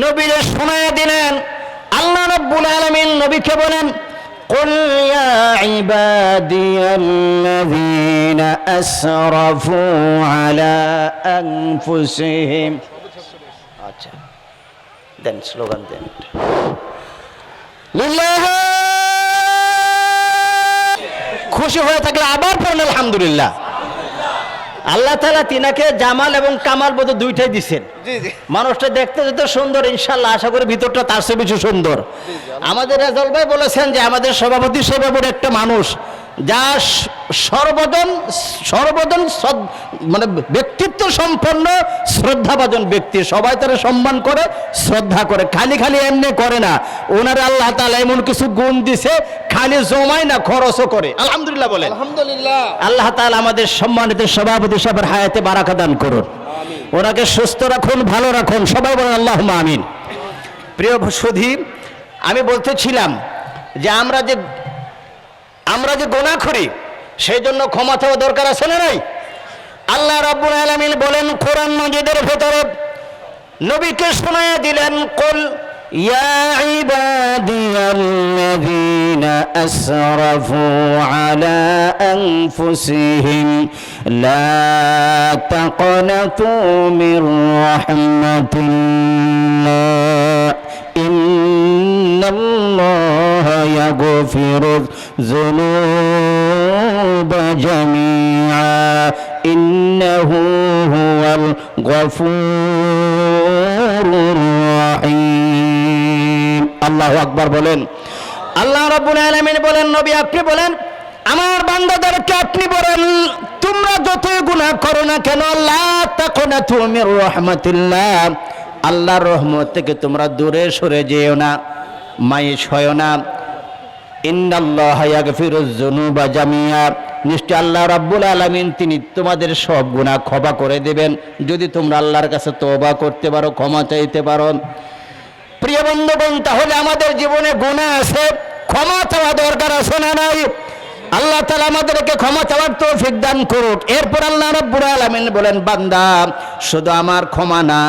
নবীকে শোনায় দিলেন। আল্লাহ রাব্বুল আলামিন নবীকে বলেন, কুল ইয়া ইবাদিয়াল্লাযীনা আসরাফু আলা আনফুসিহিম। আচ্ছা দেন, স্লোগান দেন। লিল্লাহি, খুশি হয়ে থাকলে আবার পড়েন আলহামদুলিল্লাহ। আল্লাহ তাআলা তিনাকে জামাল এবং কামাল বোধ দুইটাই দিচ্ছেন। মানুষটা দেখতে যত সুন্দর, ইনশাআল্লাহ আশা করি ভিতরটা তার চেয়ে বেশি সুন্দর। আমাদের রেজাউল ভাই বলেছেন যে আমাদের সভাপতি সেভাবে একটা মানুষ যা সর্বজন মানে ব্যক্তিত্ব সম্পন্ন শ্রদ্ধাভাজন ব্যক্তি, সবাই তারা সম্মান করে, শ্রদ্ধা করে, খালি খালি এমনি করে না। ওনার আল্লাহ তাআলা এমন কিছু গুণ দিছে, খালি জমায় না খরচও করে। আলহামদুলিল্লাহ বলেন। আলহামদুলিল্লাহ। আল্লাহ তাআলা আমাদের সম্মানিত সভাপতি সাহেবের হায়াতে বারাকা দান করুন, ওনাকে সুস্থ রাখুন, ভালো রাখুন, সবাই বলেন আল্লাহুম্মা আমিন। প্রিয় সুধী, আমি বলতেছিলাম যে আমরা যে গুনাহ করি সেই জন্য ক্ষমা চাওয়া দরকার আছে না নাই? আল্লাহ রাব্বুল আলামিন বলেন কোরআন মাজিদের ভেতরে নবীকে শোনায় দিলেন, কুল ইয়া ইবাদিয়াল্লাযীনা আসরাফু আলা আনফুসিহিম লা তাকনাতু মির রাহমাতিল্লাহ ইন্নাল্লাহা ইয়াগফিরুয যুনুবা জামিআ ইন্নাহু হুয়াল গফুরুর রহিম। আল্লাহু আকবার বলেন। আল্লাহ রাব্বুল আলামিন বলেন, নবী আপনি বলেন, আমার বান্দাদেরকে আপনি বলেন, তোমরা যতই গুনাহ করো না কেন, লা তাকুনাতু মির রাহমাতিল্লাহ, আল্লাহর রহমত থেকে তোমরা দূরে সরে যেও না, মাইস হয় না। ইন্নাল্লাহা ইয়াগফিরুয যুনুবা জামিআ, নিশ্চয় আল্লাহ রাব্বুল আলামিন তিনি তোমাদের সব গুনাহ ক্ষমা করে দেবেন যদি তোমরা আল্লাহর কাছে তওবা করতে পারো, ক্ষমা চাইতে পারো। প্রিয় বন্ধুগণ, তাহলে আমাদের জীবনে গুনাহ আছে, ক্ষমা চাওয়া দরকার আছে না নাই? আল্লাহ তাআলা আমাদেরকে ক্ষমা চাওয়ার তৌফিক দান করুক। এরপর আল্লাহ রাব্বুল আলামিন বলেন, বান্দা শুধু আমার ক্ষমা না,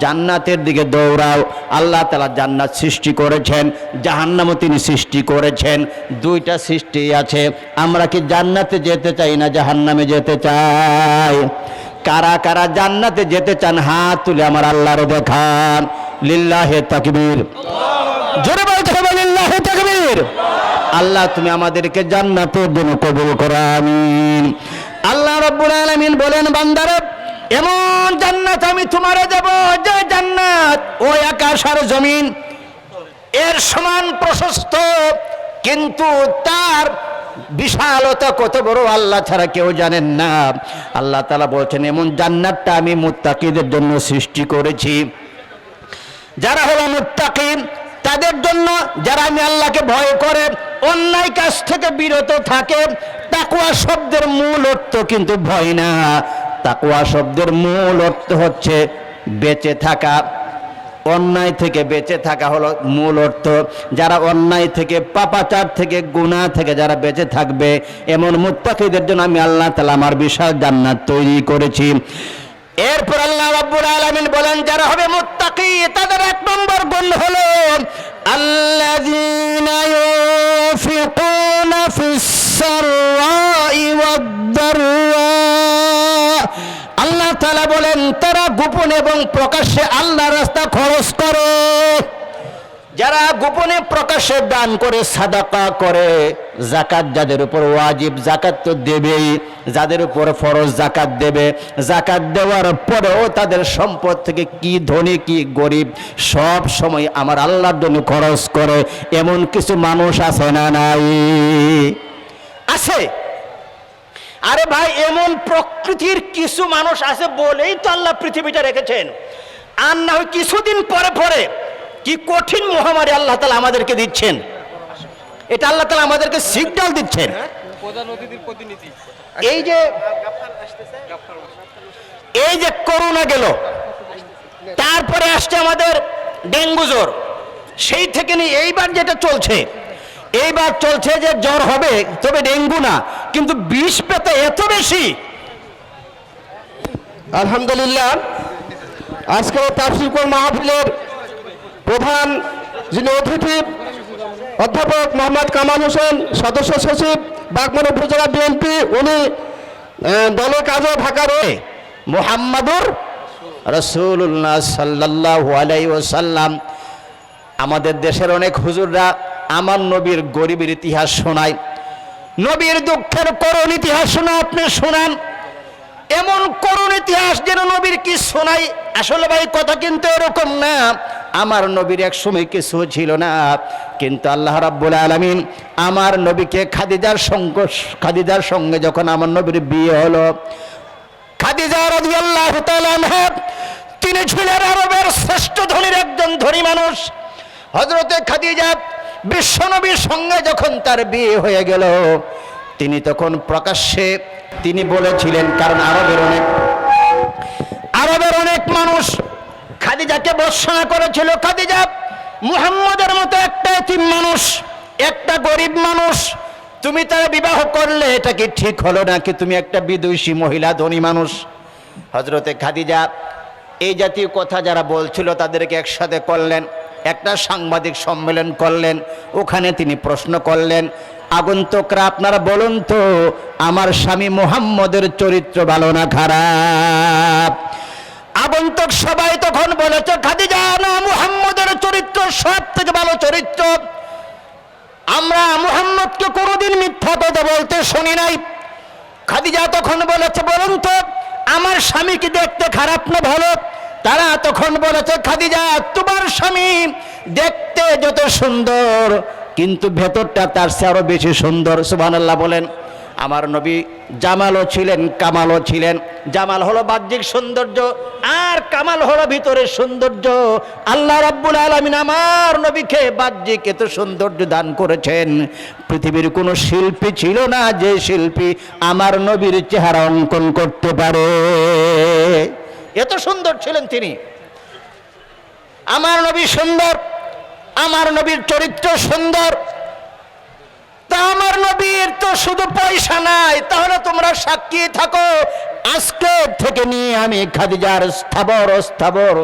জান্নাতের দিকে দৌড়াও। আল্লাহ তাআলা জান্নাত সৃষ্টি করেছেন, জাহান্নামও তিনি সৃষ্টি করেছেন। দুইটা সৃষ্টি আছে। আমরা কি জান্নাতে যেতে চাই না জাহান্নামে যেতে চাই? কারা কারা জান্নাতে যেতে চান হাত তুলে আমার আল্লাহরে দেখান। লিল্লাহে তাকবীর, জোরে বলতে হবে লিল্লাহে তাকবীর। আল্লাহ তুমি আমাদেরকে জান্নাতের জন্য কবুল করো, আমিন। আল্লাহ রাব্বুল আলামিন বলেন, বান্দারে এমন জান্নাত আমি তোমারে দেব, যে জান্নাত ওই আকাশ আর জমিন এর সমান প্রশস্ত, কিন্তু তার বিশালতা কত বড় আল্লাহ ছাড়া কেউ জানেন না। আল্লাহ তাআলা বলছেন, এমন জান্নাতটা আমি মুত্তাকিদের জন্য সৃষ্টি করেছি। যারা হলো মুত্তাকি তাদের জন্য, যারা আমি আল্লাহকে ভয় করে অন্যায় কাজ থেকে বিরত থাকে। তাকওয়া শব্দের মূল অর্থ কিন্তু ভয় না, তাকওয়া শব্দের মূল অর্থ হচ্ছে বেঁচে থাকা। অন্যায় থেকে বেঁচে থাকা হলো মূল অর্থ। যারা অন্যায় থেকে, পাপাচার থেকে, গুনাহ থেকে যারা বেঁচে থাকবে, এমন মুত্তাকিদের জন্য আমি আল্লাহ তাআলা আমার বিশাল জান্নাত তৈরি করেছি। এরপর আল্লাহ রাব্বুল আলামিন বলেন, যারা হবে মুত্তাকি তাদের এক নম্বর গুণ হলো আল্লাযীনা ইউনফিকুনা ফিস সাররাই ওয়াদ দাররা। আল্লাহ তাআলা বলেন, তারা গোপনে এবং প্রকাশ্যে আল্লাহর রাস্তায় খরচ করে। যারা গোপনে প্রকাশ্যে দান করে, সাদাকা করে, যাকাত যাদের উপর ওয়াজিব যাকাত তো দেবেই, যাদের উপর ফরজ যাকাত দেবে, যাকাত দেওয়ার পরেও তাদের সম্পদ থেকে কি ধনী কি গরিব সব সময় আমার আল্লাহর জন্য খরচ করে, এমন কিছু মানুষ আছে না নাই? আছে। আরে ভাই, এমন প্রকৃতির কিছু মানুষ আছে বলেই তো আল্লাহ পৃথিবীটা রেখেছেন। আর না হয় কিছুদিন পরে পরে কি কঠিন মহামারী আল্লাহ তাআলা আমাদেরকে দিচ্ছেন। এটা আল্লাহ তাআলা আমাদেরকে সিগন্যাল দিচ্ছেন। এই যে করোনা গেল, তারপরে আসছে আমাদের ডেঙ্গু জ্বর, সেই থেকে নিয়ে এইবার যেটা চলছে, এইবার চলছে যে জ্বর হবে, তবে ডেঙ্গু না, কিন্তু বিষ পেতে এত বেশি। আলহামদুলিল্লাহ, আজকে তাফসীর কোরআন মাহফিলের প্রধান যিনি অতিথি, অধ্যাপক মোহাম্মদ কামাল হোসেন, সদস্য সচিব বাগমারা উপজেলা বিএনপি, উনি দলের কাজে ঢাকা রয়ে মুহাম্মাদুর রাসূলুল্লাহ সাল্লাল্লাহু আলাইহি ওয়াসাল্লাম। আমাদের দেশের অনেক হুজুররা আমার নবীর গরিবের ইতিহাস শোনায়, নবীর দুঃখের করুণ ইতিহাস শোনায়, আপনি শোনান। এমন করুণ ইতিহাস যেন নবীর কি শোনাই। আসলে ভাই কথা কিন্তু এরকম না। আমার নবীর এক সময় কিছু ছিল না, কিন্তু আল্লাহ রাব্বুল আলামিন আমার নবীকে খাদিজার সঙ্গে যখন আমার নবীর বিয়ে হলো, খাদিজা রাদিয়াল্লাহু তাআলা আনহা তিনি ছিলেন আরবের শ্রেষ্ঠ ধনীর একজন ধনী মানুষ। হযরতে খাদিজা বিশ্বনবীর সঙ্গে যখন তার বিয়ে হয়ে গেল, তিনি তখন প্রকাশ্যে তিনি বলেছিলেন, কারণ আরবের অনেক মানুষ খাদিজাকে ভর্ৎসনা করেছিল, খাদিজা মুহাম্মদের মতো একটা এতিম মানুষ, একটা গরিব মানুষ, তুমি তারা বিবাহ করলে এটা কি ঠিক হলো নাকি? তুমি একটা বিদুষী মহিলা, ধনী মানুষ। হযরতে খাদিজা এই জাতীয় কথা যারা বলছিল তাদেরকে একসাথে করলেন, একটা সাংবাদিক সম্মেলন করলেন। ওখানে তিনি প্রশ্ন করলেন, আগন্তুকরা আপনারা বলুন তো, আমার স্বামী মুহাম্মদের চরিত্র ভালো না খারাপ? আগন্তুক সবাই তখন বলেছে, খাদিজা না, মুহাম্মদের চরিত্র সব থেকে ভালো চরিত্র। আমরা মুহাম্মদকে কোনোদিন মিথ্যা কথা বলতে শুনি নাই। খাদিজা তখন বলেছে, বলুন তো আমার স্বামী কি দেখতে খারাপ না ভালো? তারা তখন বলেছে, খাদিজা তোমার স্বামী দেখতে যত সুন্দর কিন্তু ভেতরটা তার চেয়ে আরো বেশি সুন্দর। সুবহানাল্লাহ বলেন। আমার নবী জামালও ছিলেন, কামালও ছিলেন। জামাল হলো বাহ্যিক সৌন্দর্য, আর কামাল হলো ভিতরের সৌন্দর্য। আল্লাহ রাব্বুল আলামিন আমার নবীকে বাহ্যিক এত সৌন্দর্য দান করেছেন, পৃথিবীর কোনো শিল্পী ছিল না যে শিল্পী আমার নবীর চেহারা অঙ্কন করতে পারে। এত সুন্দর ছিলেন তিনি। আমার নবী সুন্দর, আমার নবীর চরিত্র সুন্দর। তা আমার নবীর তো শুধু পয়সা নাই, তাহলে তোমরা সাক্ষী থাকো, আজকে থেকে নিয়ে আমি খাদিজার স্থাবর অস্থাবর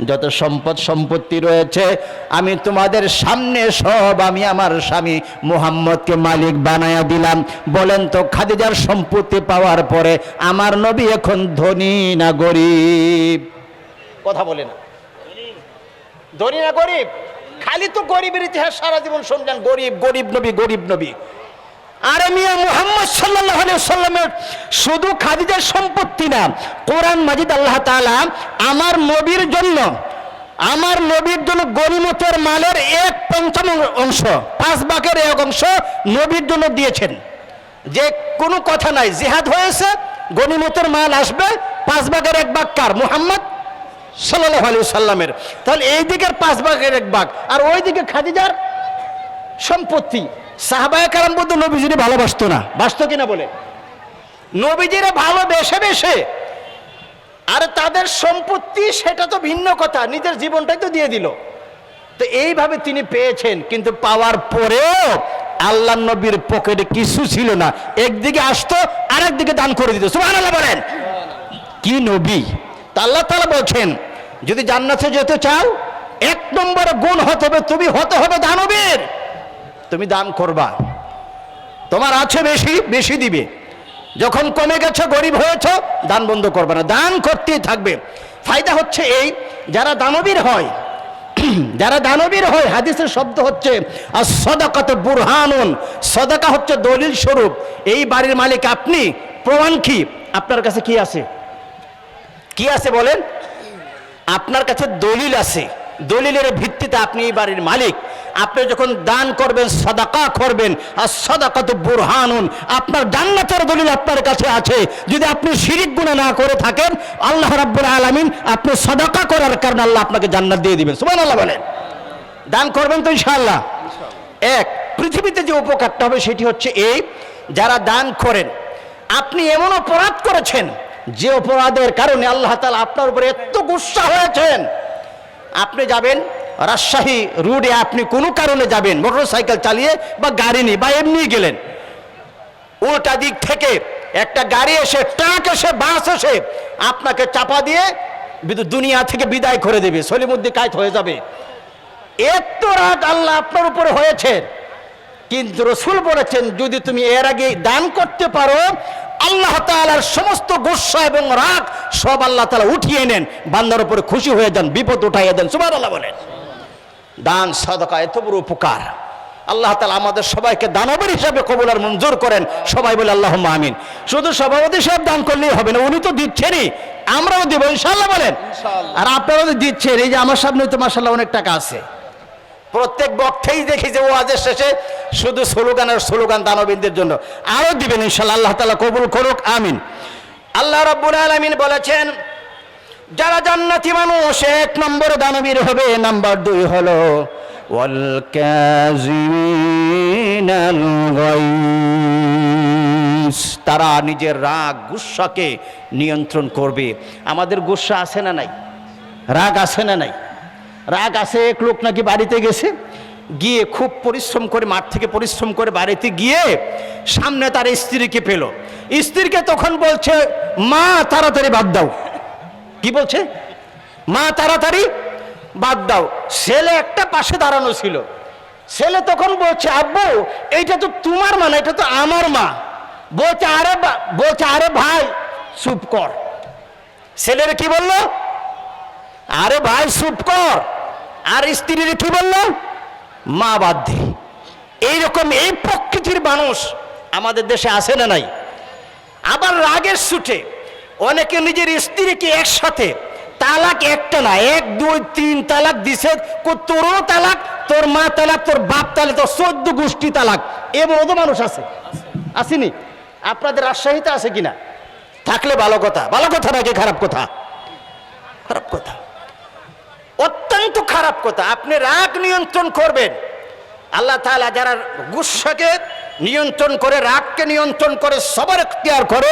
যত সম্পদ সম্পত্তি রয়েছে আমি তোমাদের সামনে সব আমি আমার স্বামী মুহাম্মদকে মালিক বানায়া দিলাম। বলেন তো খাদিজার সম্পত্তি পাওয়ার পরে আমার নবী এখন ধনী না গরিব? কথা বলে না, ধনী না গরিব? খালি তো গরিবের ইতিহাস সারা জীবন শুনলেন, গরিব গরিব নবী, গরিব নবী। আরে মিয়া, মুহাম্মদ সাল্লাল্লাহু আলাইহি ওয়াসাল্লামের শুধু খাদিজার সম্পত্তি না, কোরআন মাজিদ আল্লাহ তাআলা আমার নবীর জন্য গনিমতের মালের 1/5 অংশ, 5 ভাগের 1 অংশ নবীর জন্য দিয়েছেন। যে কোনো কথা নাই, জিহাদ হয়েছে, গনিমতের মাল আসবে, 5 ভাগের 1 ভাগ কার? মুহাম্মদ সাল্লাল্লাহু আলাইহি ওয়াসাল্লামের। তাহলে এই দিকের 5 ভাগের 1 ভাগ, আর ওই দিকে খাদিজার সম্পত্তি। সাহাবায়ে কেরাম বলতে নবীজিরে ভালোবাসতো না, বাসতো কিনা বলে? নবীজিরে ভালোবেসে বেশে, আর তাদের সম্পত্তি সেটা তো ভিন্ন কথা, নিজের জীবনটাই তো দিয়ে দিল। তো এইভাবে তিনি পেয়েছেন, কিন্তু পাওয়ার পরেও আল্লাহ নবীর পকেটে কিছু ছিল না। একদিকে আসতো, আরেকদিকে দান করে দিত। সুবহানাল্লাহ বলেন। কি নবী! তা আল্লাহ তাআলা বলছেন, যদি জান্নাতে যেতে চাও 1 নম্বর গুণ হতে হবে, তুমি হতে হবে দানবীর। তুমি দান করবা, তোমার আছে বেশি, বেশি দিবে। যখন কমে গেছে, গরিব হয়েছ, দান বন্ধ করবে না, দান করতেই থাকবে। ফায়দা হচ্ছে এই, যারা দানবীর হয় যারা দানবীর হয়, হাদিসের শব্দ হচ্ছে as-সাদাকাতু বুরহানুন। সাদাকা হচ্ছে দলিল স্বরূপ। এই বাড়ির মালিক আপনি, প্রমাণ কি? আপনার কাছে কি আছে? কি আছে বলেন? আপনার কাছে দলিল আছে, দলিলের ভিত্তিতে আপনি এই বাড়ির মালিক। আপনি যখন দান করবেন, সাদাকা করবেন, আর সাদাকাতু বুরহানুন, আপনার জান্নাতের দলিল আপনার কাছে আছে। যদি আপনি শিরিক গুনাহ না করে থাকেন, আল্লাহ রাব্বুল আলামিন আপনি সাদাকা করার কারণে আল্লাহ আপনাকে জান্নাত দিয়ে দিবেন। সুবহানাল্লাহ বলেন। দান করবেন তো ইনশাআল্লাহ। এক, পৃথিবীতে যে উপকারটা হবে সেটি হচ্ছে এই, যারা দান করেন, আপনি এমন অপরাধ করেছেন যে অপরাধের কারণে আল্লাহ তাআলা আপনার উপরে এত গুসা হয়েছেন, আপনি যাবেন রাজশাহী রোডে, আপনি কোনো কারণে যাবেন মোটরসাইকেল চালিয়ে বা গাড়ি নিয়ে বা এমনি গেলেন, উল্টা দিক থেকে একটা গাড়ি এসে, ট্রাক এসে, বাস এসে আপনাকে চাপা দিয়ে দুনিয়া থেকে বিদায় করে দেবে, সলিমুদ্দিন কায়েত হয়ে যাবে। এত রাগ আল্লাহ আপনার উপরে হয়েছে, কিন্তু রাসূল বলেছেন যদি তুমি এর আগে দান করতে পারো, আল্লাহ তাআলার সমস্ত গুসা এবং রাগ সব আল্লাহ তাআলা উঠিয়ে নেন, বান্দার উপরে খুশি হয়ে যান, বিপদ উঠাইয়ে দেন। সুবহানাল্লাহ বলেন। দান সাদাকা এত বড় উপকার। আল্লাহ তাআলা আমাদের সবাইকে দানবীর হিসাবে কবুল আর মঞ্জুর করেন। সবাই বলে আল্লাহুম্মা আমিন। শুধু সভাপতি সাহেব দান করলেই হবে না, উনি তো দিচ্ছেনই, আমরাও দেব ইনশাআল্লাহ বলেন। আর আপনারাও দিচ্ছেন। এই যে আমার সামনে তো মাশাআল্লাহ অনেক টাকা আছে। প্রত্যেক বক্তাই দেখি যে ওয়াজের শেষে শুধু স্লোগান আর স্লোগান দানবীরদের জন্য। আরো দিবেন ইনশাআল্লাহ, আল্লাহ তাআলা কবুল করুক, আমিন। আল্লাহ রাব্বুল আলামিন বলেছেন, যারা জান্নাতি মানুষ 1 নম্বর দানবীর হবে। নাম্বার 2 হলো ওয়াল কাযিমিনাল গায়জ, তারা নিজের রাগ গুসাকে নিয়ন্ত্রণ করবে। আমাদের গুসা আছে না নাই? রাগ আছে না নাই? রাগ আছে। এক লোক নাকি বাড়িতে গেছে, গিয়ে খুব পরিশ্রম করে মাঠ থেকে পরিশ্রম করে বাড়িতে গিয়ে সামনে তার স্ত্রীকে পেল। স্ত্রীকে তখন বলছে, মা তাড়াতাড়ি বাদ দাও। কি বলছে? মা তাড়াতাড়ি বাদ দাও। ছেলে একটা পাশে দাঁড়ানো ছিল। ছেলে তখন বলছে, আব্বু এইটা তো তোমার মা না, এটা তো আমার মা। বলছে আরে ভাই চুপ কর। ছেলের কি বললো? আরে ভাই চুপ কর। আর স্ত্রীর কি বললো? মা বাদ দে। এইরকম এই প্রকৃতির মানুষ আমাদের দেশে আছে না নাই? আবার রাগের ছুটে অনেকে নিজের স্ত্রীকে একসাথে তালাক একটা না 1 2 3 তালাক দিছে। তোরও তালাক, তোর মা তালাক, তোর বাপ তালাক, তোর 14 গোষ্ঠী তালাক। এমন মানুষ আছে, আসেনি? আপনাদের রাজশাহীতে আছে কিনা? থাকলে ভালো কথা। ভালো কথা নাকি খারাপ কথা? খারাপ কথা, অত্যন্ত খারাপ কথা। আপনি রাগ নিয়ন্ত্রণ করবেন। আল্লাহ তাআলা যারা গুসাকে নিয়ন্ত্রণ করে, রাগকে নিয়ন্ত্রণ করে, সবার এখতিয়ার করে,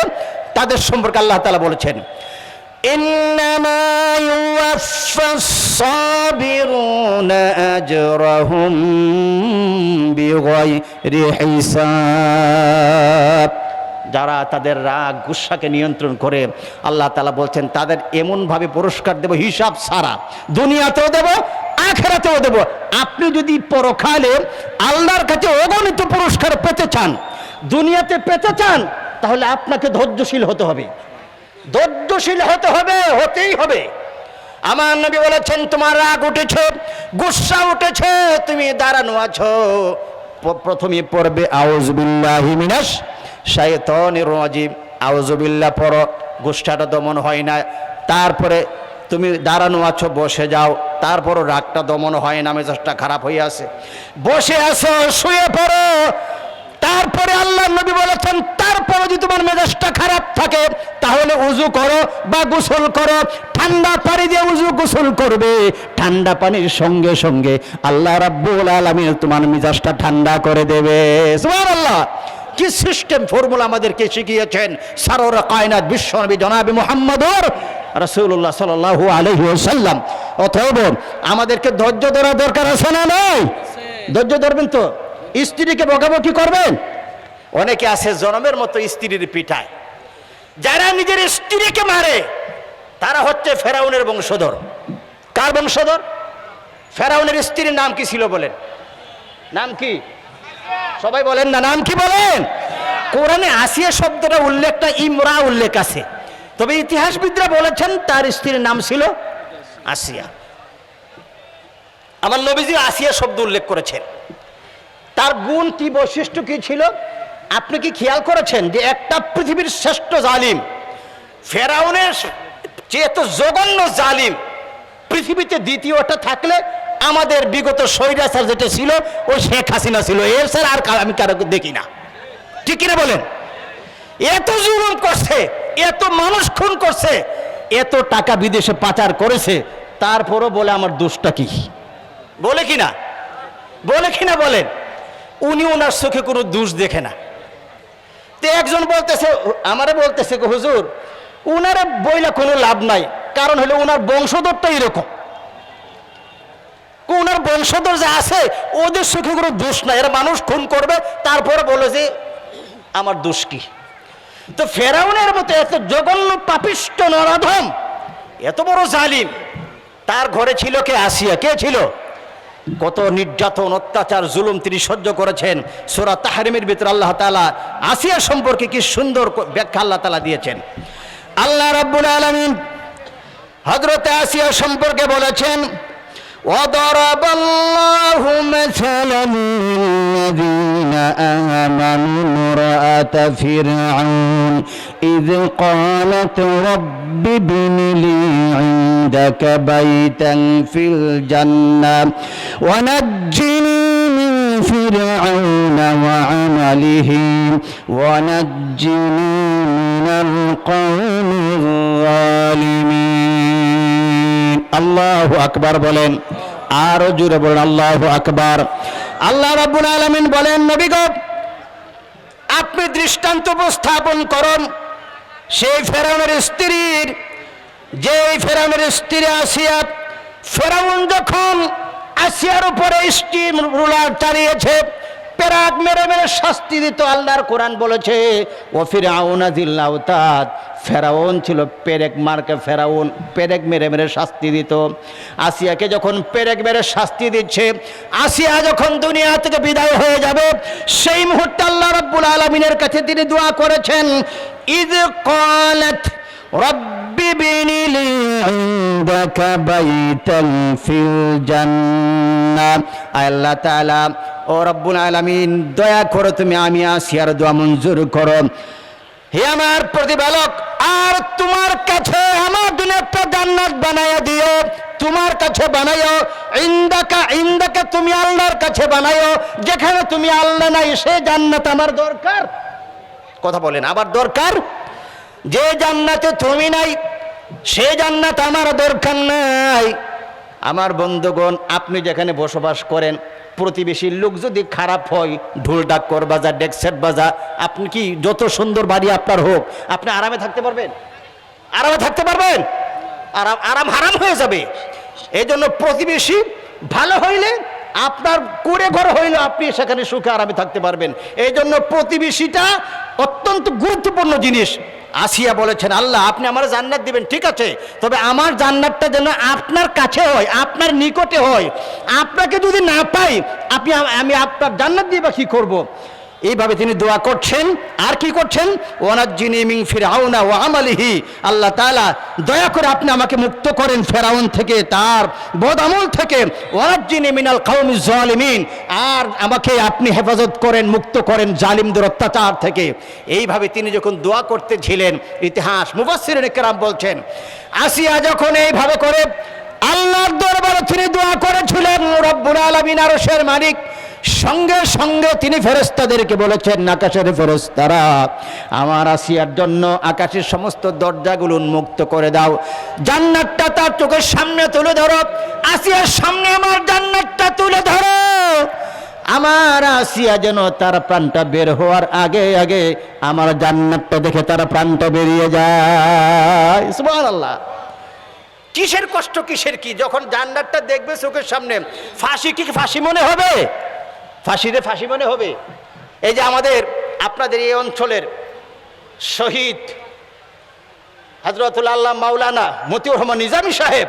তাদের সম্পর্কে আল্লাহ তাআলা বলেছেন, ইন্নামা ইউওয়াফাস সাবিরুনা আজরাহুম বিগাইরি হিসাব। যারা তাদের রাগ গুসাকে নিয়ন্ত্রণ করে, আল্লাহ তাআলা বলছেন তাদের এমনভাবে পুরস্কার দেব হিসাব ছাড়া, দুনিয়াতেও দেব আখিরাতেও দেব। আপনি যদি পরকালে আল্লাহর কাছে অগণিত পুরস্কার পেতে চান, দুনিয়াতে পেতে চান, তাহলে আপনাকে ধৈর্যশীল হতে হবে। ধৈর্যশীল হতে হবে, হতেই হবে। আমার নবী বলেছেন, তোমার রাগ উঠেছে, গুসা উঠেছে, তুমি দাঁড়ানো আছো, প্রথমে পড়বে আউযু বিল্লাহি মিনাশ শাইতানির রাজিম। আউযু বিল্লাহ পড়ো, গুসাটা দমন হয় না। তারপরে তুমি দাঁড়ানো আছো, বসে যাও। তারপরও রাগটা দমন হয় না, মেজাজটা খারাপ হয়ে আছে, বসে আছো, শুয়ে পড়ো। তারপরে আল্লাহ নবী বলেছেন, তারপরে যদি তোমার মেজাজটা খারাপ থাকে তাহলে উজু করো বা গোসল করো। ঠান্ডা পানি দিয়ে উজু গোসল করবে, ঠান্ডা পানির সঙ্গে সঙ্গে আল্লাহ রাব্বুল আলামিন তোমার মেজাজটা ঠান্ডা করে দেবে। সুবহানাল্লাহ! কি সিস্টেম, ফর্মুলা আমাদেরকে শিখিয়েছেন সারোর কায়নাত বিশ্বনবী জনাবে মুহাম্মদুর রাসূলুল্লাহ সাল্লাল্লাহু আলাইহি ওয়াসাল্লাম। অতএব আমাদেরকে ধৈর্য ধরা দরকার আছে না নাই? ধৈর্য ধরবেন তো। স্ত্রীকে বকাবকি করবেন। অনেকে আছে জনমের মতো স্ত্রীর পিঠায়। যারা নিজের স্ত্রীকে মারে তারা হচ্ছে ফেরাউনের বংশধর। কার বংশধর? ফেরাউনের স্ত্রীর নাম কি ছিল বলেন? নাম কি? সবাই বলেন না, নাম কি বলেন? কোরআনে আসিয়া শব্দটা উল্লেখটা ইমরা উল্লেখ আছে, তবে ইতিহাসবিদরা বলেছেন তার স্ত্রীর নাম ছিল আসিয়া। আমার নবীজি আসিয়া শব্দ উল্লেখ করেছেন। তার গুণ কি, বৈশিষ্ট্য কি ছিল আপনি কি খেয়াল করেছেন? যে একটা পৃথিবীর শ্রেষ্ঠ জালিম, ফেরাউনের যে এত জঘন্য জালিম, পৃথিবীতে দ্বিতীয়টা থাকলে আমাদের বিগত স্বৈরাচার যেটা ছিল ওই শেখ হাসিনা ছিল। এর স্যার আর আমি কারো দেখি না। ঠিক কিনা বলেন? এত জুলুম করছে, এত মানুষ খুন করছে, এত টাকা বিদেশে পাচার করেছে, তারপরও বলে আমার দোষটা কি? বলে কিনা? বলে কিনা বলেন? উনি ওনার চোখে কোনো দোষ দেখে না। তো একজন বলতেছে, আমারে বলতেছে, হুজুর উনারে বইলা কোনো লাভ নাই, কারণ হলো ওনার বংশধরটা এরকম। ওনার বংশধর যে আছে ওদের চোখে কোনো দোষ নাই, এরা মানুষ খুন করবে, তারপরে বলে যে আমার দোষ কি? তো ফেরাউনের মতো এত জঘন্য পাপিষ্ট নরাধম, এত বড় জালিম, তার ঘরে ছিল কে? আসিয়া। কে ছিল? কত নির্যাতন, অত্যাচার, জুলুম তিনি সহ্য করেছেন। সূরা তাহরিমের ভিতরে আল্লাহ তাআলা আসিয়া সম্পর্কে কি সুন্দর ব্যাখ্যা আল্লাহ তাআলা দিয়েছেন। আল্লাহ রাব্বুল আলামিন হযরত আসিয়া সম্পর্কে বলেছেন, وضرب الله مثلا للذين آمنوا امرأة فرعون إذ قالت رب ابن لي عندك بيتا في الجنة ونجني من فرعون وعمله ونجني من القوم الظالمين الله أكبر বলেন, আরো জোরে বলেন আল্লাহু আকবার। আল্লাহ রাব্বুল আলামিন বলেন, নবী গো আপনি দৃষ্টান্ত উপস্থাপন করুন সেই ফেরাউনের স্ত্রীর, যে ফেরাউনের স্ত্রী আসিয়া ফেরাউন যখন আসিয়ার উপরে স্টিম রুলার চালিয়েছে, পেরাক মেরে মেরে শাস্তি দিত। আল্লাহর কোরআন বলেছে ও ফিরআউনা যিল আওতাদ, ফেরাউন ছিল পেরেক মার্কে ফেরাউন, পেরেক মেরে মেরে শাস্তি দিত। আসিয়াকে যখন পেরেক মেরে শাস্তি দিচ্ছে, আসিয়া যখন দুনিয়া থেকে বিদায় হয়ে যাবে, সেই মুহূর্তে আল্লাহ রাব্বুল আলামিনের কাছে তিনি দোয়া করেছেন, ইয ক্বালাত রব্বি বিনি লি ইনদাকা বাইতান ফিল জান্নাহ। আল্লাহ তাআলা, ও রব্বুল আলামিন, দয়া করে তুমি আমি আসিয়ার দোয়া মঞ্জুর করো। হে আমার প্রতিপালক, আর তোমার কাছে আমার জন্য একটা জান্নাত বানায়া দিও, তোমার কাছে বানাইও। ইন্দাকা তুমি আল্লাহর কাছে বানাইও, যেখানে তুমি আল্লাহ নাই সে জান্নাত আমার দরকার। কথা বলেন, আবার দরকার। যে জান্নাতে তুমি নাই সে জান্নাত আমার দরকার নাই। আমার বন্ধুগণ, আপনি যেখানে বসবাস করেন, প্রতিবেশীর লোক যদি খারাপ হয়, ঢোল ডাক্কর বাজা, ডেকসেট বাজা, আপনি কি যত সুন্দর বাড়ি আপনার হোক, আপনি আরামে থাকতে পারবেন? আরামে থাকতে পারবেন? আরাম হারাম হয়ে যাবে। এই জন্য প্রতিবেশী ভালো হইলে, আপনার কুড়ে ঘর হইলে আপনি সেখানে সুখে আরামে থাকতে পারবেন। এই জন্য প্রতিবেশীটা অত্যন্ত গুরুত্বপূর্ণ জিনিস। আসিয়া বলেছেন, আল্লাহ আপনি আমার জান্নাত দিবেন, ঠিক আছে, তবে আমার জান্নাতটা যেন আপনার কাছে হয়, আপনার নিকটে হয়। আপনাকে যদি না পাই, আমি আপনার জান্নাত দিয়ে বা কি করবো? এইভাবে তিনি দোয়া করছেন। আর কি করছেন? ওয়ানাজ্জিনি মিন ফিরআউনা ওয়া আমালিহি, আল্লাহ তাআলা দয়া করে আপনি আমাকে মুক্ত করেন ফেরাউন থেকে, তার বদআমল থেকে। ওয়ানাজ্জিনি মিনাল কওমিজ জালিমিন, আর আমাকে আপনি হেফাজত করেন, মুক্ত করেন জালিমদের অত্যাচার থেকে। এইভাবে তিনি যখন দোয়া করতেছিলেন, ইতিহাস মুফাসসিরিনে কেরাম বলছেন, আসিয়া যখন এইভাবে করে আল্লাহর দরবারে তিনি দোয়া করেছিলেন, রব্বুল আলামিন আরশের মালিক সঙ্গে সঙ্গে তিনি ফেরেশতাদেরকে বলেছেন, আকাশের ফেরেশতারা, আমার আসিয়ার জন্য আকাশের সমস্ত দরজাগুলো উন্মুক্ত করে দাও, জান্নাতটা তার চোখের সামনে তুলে ধরো, আসিয়ার সামনে আমার জান্নাতটা তুলে ধরো। আমার আসিয়া যেন তার প্রাণটা বের হওয়ার আগে আগে আমার জান্নাতটা দেখে তার প্রাণটা বেরিয়ে যায়। সুবহানাল্লাহ। কিসের কষ্ট, কিসের কি, যখন জান্নাতটা দেখবে চোখের সামনে, ফাঁসি কি ফাঁসি মনে হবে? ফাঁসিরে ফাঁসি মনে হবে? এই যে আমাদের আপনাদের এই অঞ্চলের শহীদ হযরতুল আল্লাহ মাওলানা মতিউর রহমান নিজামী সাহেব,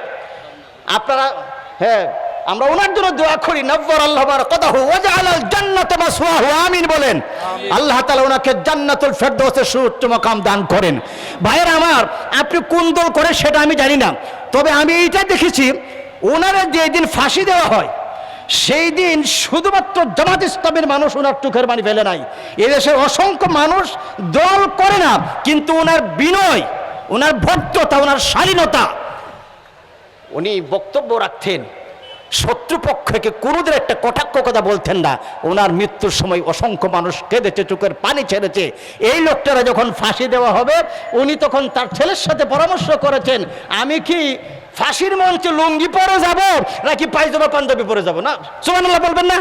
আপনারা, হ্যাঁ, আমরা ওনার জন্য দোয়া করি, নব্বরাল্লাহু বারাকাতুহু ওয়া জাআলাল জান্নাতা মাসওয়াহু, আমিন বলেন। আল্লাহ তাআলা ওনাকে জান্নাতুল ফেরদৌসের সুউচ্চ মাকাম দান করেন। ভাইয়েরা আমার, আপনি কোন দল করে সেটা আমি জানি না, তবে আমি এইটা দেখেছি, ওনারা যেদিন ফাঁসি দেওয়া হয় সেই দিন শুধুমাত্র জামাত ইসলামের মানুষ ওনার চোখের পানি ফেলে নাই। এদেশের অসংখ্য মানুষ দল করে না, কিন্তু ওনার বিনয়, ওনার ভদ্রতা, ওনার শালীনতা, উনি বক্তব্য রাখতেন, শত্রুপক্ষকে কোনোদিন একটা কটাক্ষ কথা বলতেন না। ওনার মৃত্যুর সময় অসংখ্য মানুষ কেঁদেছে, চোখের পানি ছেড়েছে। এই লোকটারা যখন ফাঁসি দেওয়া হবে, উনি তখন তার ছেলের সাথে পরামর্শ করেছেন, আমি কি ফাঁসির মঞ্চে লুঙ্গি পরে যাব নাকি পায়জামা পাঞ্জাবি পরে যাব? না, সুবহানাল্লাহ বলবেন না?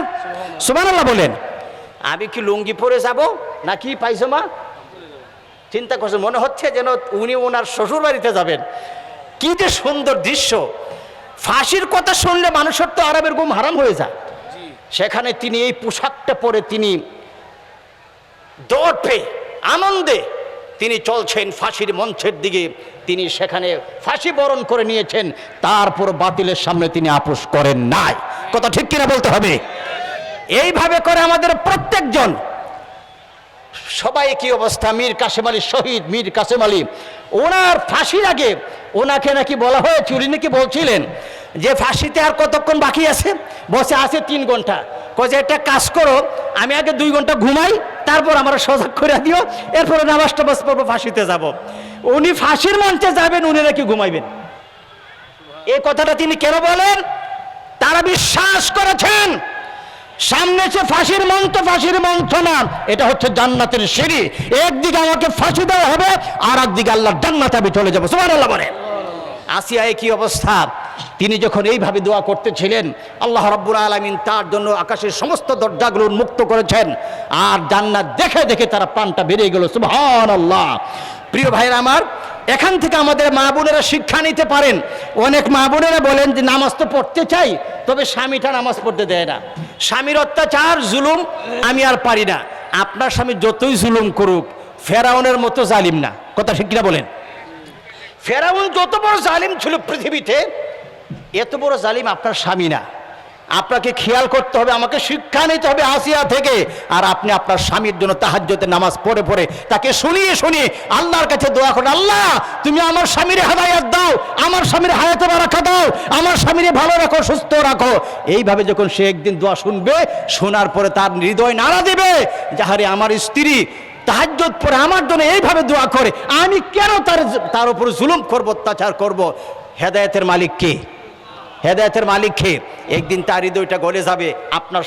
সুবহানাল্লাহ বলেন। আমি কি লুঙ্গি পরে যাব নাকি পায়জামা? চিন্তা করছে, মনে হচ্ছে যেন উনি ওনার শ্বশুর বাড়িতে যাবেন। কি যে সুন্দর দৃশ্য! ফাঁসির কথা শুনলে মানুষের তো আরামের ঘুম হারাম হয়ে যায়। সেখানে তিনি এই পোশাকটা পরে তিনি দৌড় পেয়ে আনন্দে তিনি চলছেন ফাঁসির মঞ্চের দিকে। তিনি সেখানে ফাঁসি বরণ করে নিয়েছেন, তারপর বাতিলের সামনে তিনি আপোষ করেন নাই। কথা ঠিক কিনা বলতে হবে? এইভাবে করে আমাদের প্রত্যেকজন, সবাই কি অবস্থা? মীর কাসেম আলী শহীদ, মীর কাসেম আলী, ওনার ফাঁসির আগে ওনাকে নাকি বলা হয়েছে, উনি নাকি বলছিলেন যে ফাঁসিতে আর কতক্ষণ বাকি আছে? বসে আছে 3 ঘন্টা। যে একটা কাজ করো, আমি আগে 2 ঘন্টা ঘুমাই, তারপর আমার সজাগ করে দিও, এরপরে নামাজ টামাজ পড়বো, ফাঁসিতে যাব। উনি ফাঁসির মঞ্চে যাবেন, উনি নাকি ঘুমাইবেন। এই কথাটা তিনি কেন বলেন? তারা বিশ্বাস করেছেন সামনে সে ফাঁসির মঞ্চ, ফাঁসির মঞ্চ না, এটা হচ্ছে জান্নাতের সিঁড়ি। একদিকে আমাকে ফাঁসি দেওয়া হবে, আর একদিকে আল্লাহর জান্নাতে আমি চলে যাবো। সুবহানাল্লাহ বলেন। আসিয়ায় কি অবস্থা? তিনি যখন এইভাবে দোয়া করতেছিলেন, আল্লাহ রাব্বুল আলামিন তার জন্য আকাশের সমস্ত দরজাগুলো উন্মুক্ত করেছেন, আর জান্নাত দেখে দেখে তারা প্রাণটা বেরিয়ে গেল। সুবহানাল্লাহ। প্রিয় ভাইরা আমার, এখান থেকে আমাদের মা বোনেরা শিক্ষা নিতে পারেন। অনেক মা বোনেরা বলেন যে নামাজ তো পড়তে চাই, তবে স্বামীটা নামাজ পড়তে দেয় না, স্বামীর অত্যাচার জুলুম আমি আর পারি না। আপনার স্বামী যতই জুলুম করুক, ফেরাউনের মতো জালিম না, কথা ঠিক কিনা বলেন? ফেরাউন যত বড় জালিম ছিল পৃথিবীতে, এত বড় জালিম আপনার স্বামী না। আপনাকে খেয়াল করতে হবে, আমাকে শিক্ষা নিতে হবে আসিয়া থেকে। আর আপনি আপনার স্বামীর জন্য তাহাজ্জুদের নামাজ পড়ে পড়ে তাকে শুনিয়ে শুনিয়ে আল্লাহর কাছে দোয়া করেন, আল্লাহ তুমি আমার স্বামীর হেদায়েত দাও, আমার স্বামীর হায়াতে বারাকা দাও, আমার স্বামীর ভালো রাখো, সুস্থ রাখো। এইভাবে যখন সে একদিন দোয়া শুনবে, শোনার পরে তার হৃদয় নাড়া দিবে, যাহারে আমার স্ত্রী তাহাজ্জুদ পড়ে আমার জন্য এইভাবে দোয়া করে, আমি কেন তার উপর জুলুম করব, অত্যাচার করব? হেদায়েতের মালিক কে? হেদায়েতের মালিক কে? একদিন তার হৃদয়টা গলে যাবে। আপনার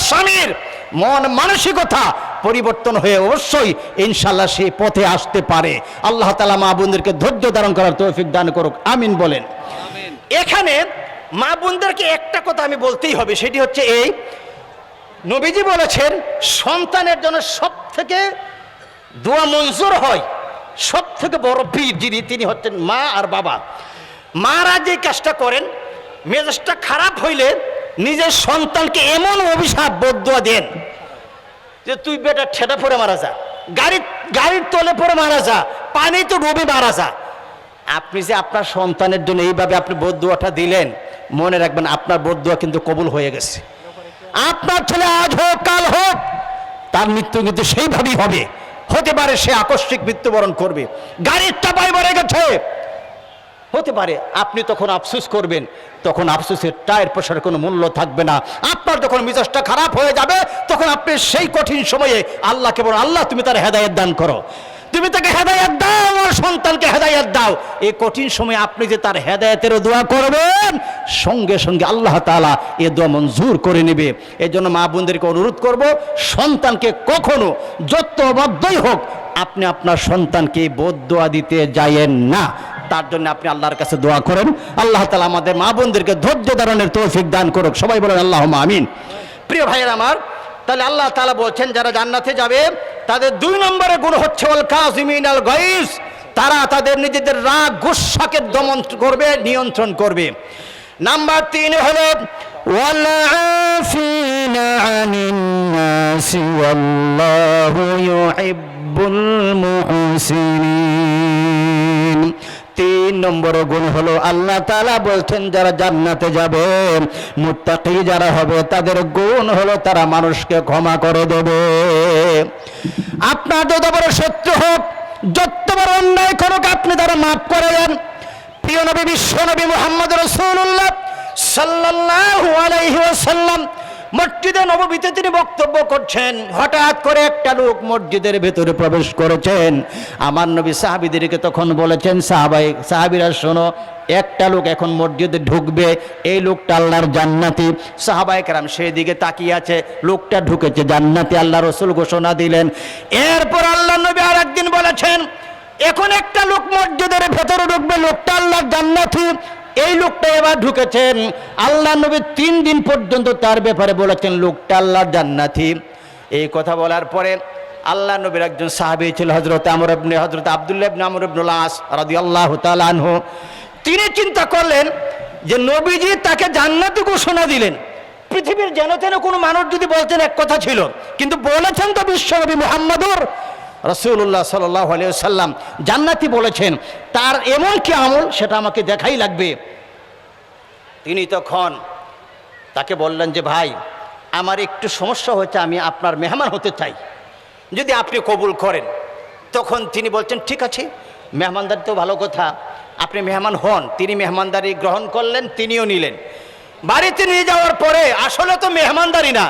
স্বামীর মন মানসিকতা পরিবর্তন হয়ে অবশ্যই ইনশাআল্লাহ সে পথে আসতে পারে। আল্লাহ তাআলা মা বোনদেরকে ধৈর্য ধারণ করার তৌফিক দান করুক, আমিন বলেন। এখানে মা বোনদেরকে একটা কথা আমি বলতেই হবে, সেটি হচ্ছে এই, নবীজি বলেছেন সন্তানের জন্য সব থেকে দোয়া মঞ্জুর হয়, সব থেকে বড় পীর যিনি, তিনি হচ্ছেন মা আর বাবা। মারা যে কাজটা করেন, মেজাজটা খারাপ হইলে নিজের সন্তানকে এমন অভিশাপ বদদুয়া দেন যে তুই বেটা ঠেটা পড়ে মারা যা, গাড়ির তলে পড়ে মারা যা, পানি তো ডুবে মারা যা। আপনি যে আপনার সন্তানের জন্য এইভাবে আপনি বদদুয়াটা দিলেন, মনে রাখবেন আপনার বদদুয়া কিন্তু কবুল হয়ে গেছে। আপনার ছেলে আজ হোক কাল হোক, তার মৃত্যু কিন্তু সেইভাবেই হবে। হতে পারে সে আকস্মিক মৃত্যুবরণ করবে, গাড়ির চাপায় মরে গেছে, হতে পারে। আপনি তখন আফসোস করবেন, তখন আফসোসের টায়ের পয়সার কোনো মূল্য থাকবে না। আপনার যখন মেজাজটা খারাপ হয়ে যাবে, তখন আপনি সেই কঠিন সময়ে আল্লাহকে বলুন, আল্লাহ তুমি তার হেদায়েত দান করো, তুমি তাকে হেদায়েত দাও, আমার সন্তানকে হেদায়েত দাও। এই কঠিন সময়ে আপনি যে তার হেদায়েতের দোয়া করবেন, সঙ্গে সঙ্গে আল্লাহ তাআলা এ দোয়া মঞ্জুর করে নেবে। এই জন্য মা বোনদেরকে অনুরোধ করব, সন্তানকে কখনো যত বাধ্যই হোক আপনি আপনার সন্তানকে বদদোয়া দিতে যায়েন না। তার জন্য আপনি আল্লাহর কাছে দোয়া করেন, আল্লাহ তাআলা আমাদের মা বোনদেরকে ধৈর্য ধারণের তৌফিক দান করুক। সবাই বলেন আল্লাহুম্মা আমিন। প্রিয় ভাইয়েরা আমার, তাহলে আল্লাহ তাআলা বলছেন যারা জান্নাতে যাবে তাদের 2 নম্বরের গুণ হচ্ছে ওয়াল কাযিমিনাল গায়জ, তারা তাদের নিজেদের রাগ গুসাকে দমন করবে, নিয়ন্ত্রণ করবে। নাম্বার 3 হলো ওয়াল আফিনা আনিন নাসি ওয়াল্লাহু ইউহিব্বুল মুহসিনিন। 3 নম্বর গুণ হলো আল্লাহ তাআলা বলছেন যারা জান্নাতে যাবে, মুত্তাকি যারা হবে, তাদের গুণ হলো তারা মানুষকে ক্ষমা করে দেবে। আপনার যত বড় শত্রু হোক, যত বড় অন্যায় করুক, আপনি তারা মাফ করে দেন। প্রিয় নবী বিশ্ব নবী মুহাম্মদ রাসূলুল্লাহ সাল্লাল্লাহু আলাইহি ওয়াসাল্লাম মসজিদে নববীতে তিনি বক্তব্য করছেন, হঠাৎ করে একটা লোক মসজিদের ভেতরে প্রবেশ করেছেন। আমার নবী সাহাবীদেরকে তখন বলেছেন, সাহাবীরা শোনো, একটা লোক এখন মসজিদে ঢুকবে, এই লোকটা আল্লাহর জান্নাতি। সাহাবায়ে কেরাম সেই দিকে তাকিয়ে আছে, লোকটা ঢুকেছে জান্নাতি, আল্লাহ রাসূল ঘোষণা দিলেন। এরপর আল্লাহ নবী আর একদিন বলেছেন, এখন একটা লোক মসজিদের ভেতরে ঢুকবে, লোকটা আল্লাহর জান্নাতি। এই লোকটা এবার ঢুকেছেন, আল্লাহ নবী 3 দিন পর্যন্ত তার ব্যাপারে বলেছেন লোকটা আল্লাহর জান্নাতি। এই কথা বলার পরে আল্লাহ নবীর একজন সাহাবী ছিল হযরত আব্দুল্লাহ ইবনে আমর ইবনুল আস রাদিয়াল্লাহু তাআলা আনহু। তিনি চিন্তা করলেন যে নবীজি তাকে জান্নাতি ঘোষণা দিলেন, পৃথিবীর যেন তেন কোনো মানুষ যদি বলতেন এক কথা ছিল, কিন্তু বলেছেন তো বিশ্বনবী মুহাম্মদুর রাসূলুল্লাহ সাল্লাল্লাহু আলাইহি ওয়াসাল্লাম জান্নাতি বলেছেন, তার এমন কি আমল সেটা আমাকে দেখাই লাগবে। তিনি তখন তাকে বললেন যে ভাই, আমার একটু সমস্যা হচ্ছে, আমি আপনার মেহমান হতে চাই, যদি আপনি কবুল করেন। তখন তিনি বলছেন ঠিক আছে, মেহমানদারি তো ভালো কথা, আপনি মেহমান হন। তিনি মেহমানদারি গ্রহণ করলেন, তিনিও নিলেন। বাড়িতে নিয়ে যাওয়ার পরে আসলে তো মেহমানদারি না,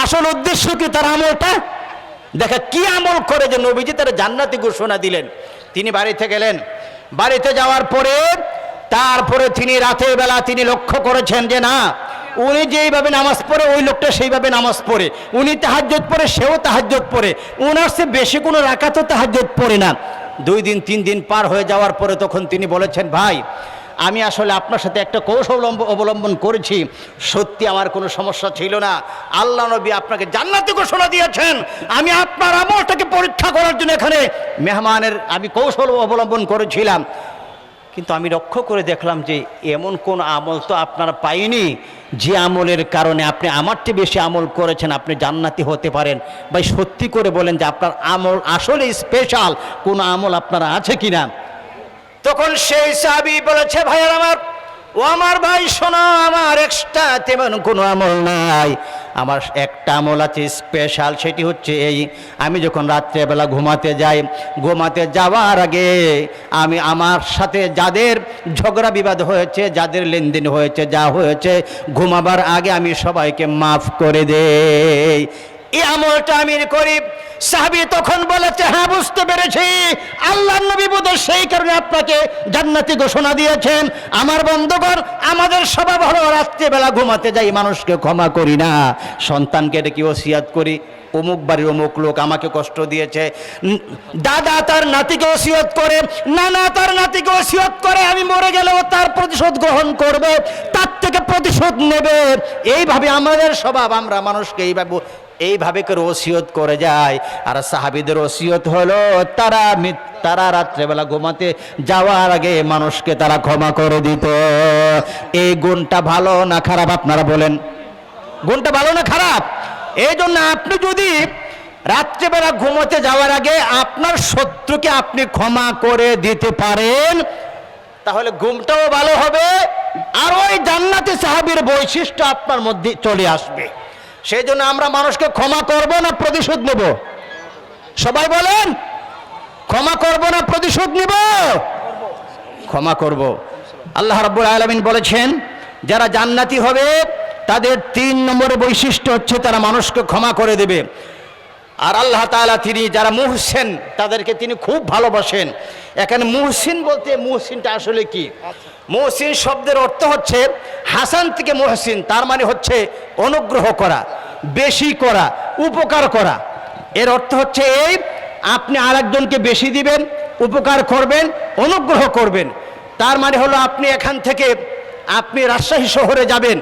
আসল উদ্দেশ্য কি তার আমলটা দেখা, কি আমল করে যে নবীজি তার জান্নাতি ঘোষণা দিলেন। তিনি বাড়িতে গেলেন, বাড়িতে যাওয়ার পরে তারপরে তিনি রাতের বেলা তিনি লক্ষ্য করেছেন যে না, উনি যেইভাবে নামাজ পড়ে ওই লোকটা সেইভাবে নামাজ পড়ে, উনি তাহাজ্জুদ পড়ে সেও তাহাজ্জুদ পড়ে, উনার চেয়ে বেশি কোনো রাকাতও তাহাজ্জুদ পড়ে না। 2 দিন 3 দিন পার হয়ে যাওয়ার পরে তখন তিনি বলেছেন ভাই, আমি আসলে আপনার সাথে একটা কৌশল অবলম্বন করেছি, সত্যি আমার কোনো সমস্যা ছিল না। আল্লাহ নবী আপনাকে জান্নাতি ঘোষণা দিয়েছেন, আমি আপনার আমলটাকে পরীক্ষা করার জন্য এখানে মেহমানের আমি কৌশল অবলম্বন করেছিলাম। কিন্তু আমি লক্ষ্য করে দেখলাম যে এমন কোন আমল তো আপনারা পাইনি যে আমলের কারণে আপনি আমার চেয়ে বেশি আমল করেছেন, আপনি জান্নাতি হতে পারেন। ভাই সত্যি করে বলেন যে আপনার আমল আসলে স্পেশাল কোন আমল আপনারা আছে কিনা? তখন সেই সাহাবী বলেছে, ভাইয়ার আমার, ও আমার ভাই শোনো, আমার এক্সট্রা তেমন কোনো আমল নাই, আমার একটা আমল আছে স্পেশাল। সেটি হচ্ছে এই, আমি যখন রাত্রেবেলা ঘুমাতে যাই, ঘুমাতে যাওয়ার আগে আমি আমার সাথে যাদের ঝগড়া বিবাদ হয়েছে, যাদের লেনদেন হয়েছে, যা হয়েছে, ঘুমাবার আগে আমি সবাইকে মাফ করে দেই। এই আমলটা আমি করি। সাহাবী তখন বলেছে, হ্যাঁ বুঝতে পেরেছি, আল্লাহর নবী বোধহয় সেই কারণে আপনাকে জান্নাতি ঘোষণা দিয়েছেন। আমার বন্ধুগণ, আমাদের স্বভাব হলো রাত্রিবেলা ঘুমাতে যাই মানুষকে ক্ষমা করি না, সন্তানকে ডেকে ওসিয়াত করি, অমুক বাড়ির অমুক লোক আমাকে কষ্ট দিয়েছে, দাদা তার নাতিকে ওসিয়ত করে, নানা তার নাতিকে ওসিয়ত করে, আমি মরে গেলেও তার প্রতিশোধ গ্রহণ করবে, তার থেকে প্রতিশোধ নেবে। এইভাবে আমাদের স্বভাব, আমরা মানুষকে এইভাবে করে ওসিয়ত করে যায়। আর সাহাবীদের ওসিয়ত হলো তারা রাত্রেবেলা ঘুমাতে যাওয়ার আগে মানুষকে তারা ক্ষমা করে দিত। এই গুণটা ভালো না খারাপ আপনারা বলেন? গুণটা ভালো না খারাপ? এই জন্য আপনি যদি রাত্রেবেলা ঘুমোতে যাওয়ার আগে আপনার শত্রুকে আপনি ক্ষমা করে দিতে পারেন, তাহলে ঘুমটাও ভালো হবে, আর ওই জান্নাতি সাহাবীর বৈশিষ্ট্য আপনার মধ্যে চলে আসবে। সেই জন্য আমরা মানুষকে ক্ষমা করব না প্রতিশোধ নেব? সবাই বলেন, ক্ষমা করব না প্রতিশোধ নেব? ক্ষমা করব। আল্লাহ রাব্বুল আলামিন বলেছেন, যারা জান্নাতি হবে তাদের 3 নম্বরের বৈশিষ্ট্য হচ্ছে তারা মানুষকে ক্ষমা করে দেবে। আর আল্লাহ তাআলা তিনি যারা মুহসিন তাদেরকে তিনি খুব ভালোবাসেন। এখানে মুহসিন বলতে, মুহসিনটা আসলে কি? মুহসিন শব্দের অর্থ হচ্ছে হাসান থেকে মুহসিন, তার মানে হচ্ছে অনুগ্রহ করা, বেশি করা, উপকার করা। এর অর্থ হচ্ছে এই, আপনি আরেকজনকে বেশি দিবেন, উপকার করবেন, অনুগ্রহ করবেন। তার মানে হলো আপনি এখান থেকে আপনি রাজশাহী শহরে যাবেন,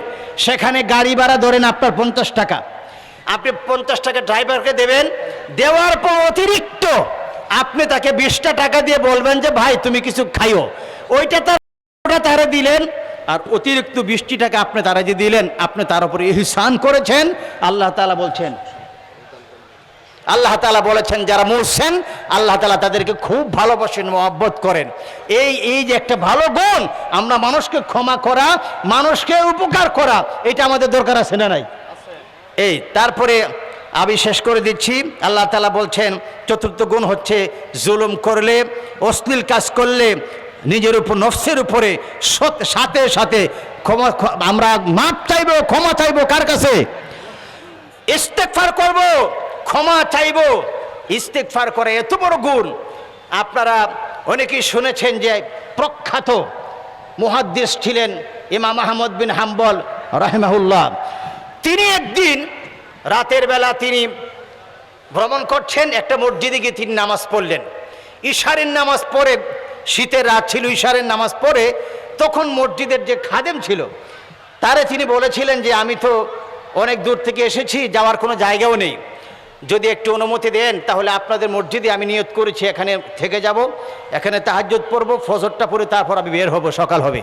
সেখানে গাড়ি ভাড়া ধরেন আপনার 50 টাকা, আপনি 50 টাকা ড্রাইভারকে দেবেন, দেওয়ার পর অতিরিক্ত আপনি তাকে 20টা টাকা দিয়ে বলবেন যে ভাই তুমি কিছু খাইও, ওইটা তারা দিলেন, আর অতিরিক্ত 20টি টাকা আপনি তারা যে দিলেন, আপনি তার উপরে ইহসান করেছেন। আল্লাহ তাআলা বলেছেন যারা মুহসিন, আল্লাহ তাআলা তাদেরকে খুব ভালোবাসেন, মহব্বত করেন। এই যে একটা ভালো গুণ, আমরা মানুষকে ক্ষমা করা, মানুষকে উপকার করা, এটা আমাদের দরকার আছে না নাই? এই তারপরে আমি শেষ করে দিচ্ছি। আল্লাহ তাআলা বলছেন 4র্থ গুণ হচ্ছে জুলুম করলে, অশ্লীল কাজ করলে, নিজের উপর, নফসের উপরে সাথে সাথে আমরা মাপ চাইবো, ক্ষমা চাইবো। কার কাছে? ইস্তেগফার করব, ক্ষমা চাইব। ইস্তেগফার করে এত বড় গুণ। আপনারা অনেকেই শুনেছেন যে প্রখ্যাত মুহাদ্দিস ছিলেন ইমাম আহমদ বিন হাম্বল রাহিমাহুল্লাহ। তিনি একদিন রাতের বেলা তিনি ভ্রমণ করছেন, একটা মসজিদে গিয়ে তিনি নামাজ পড়লেন। ইশারের নামাজ পড়ে, শীতের রাত ছিল, ইশারের নামাজ পড়ে তখন মসজিদের যে খাদেম ছিল তারে তিনি বলেছিলেন যে আমি তো অনেক দূর থেকে এসেছি, যাওয়ার কোনো জায়গাও নেই, যদি একটু অনুমতি দেন তাহলে আপনাদের মসজিদে আমি নিয়ত করেছি এখানে থেকে যাব, এখানে তাহাজ্জুদ পড়ব, ফজরটা পড়ে তারপর আমি বের হব, সকাল হবে।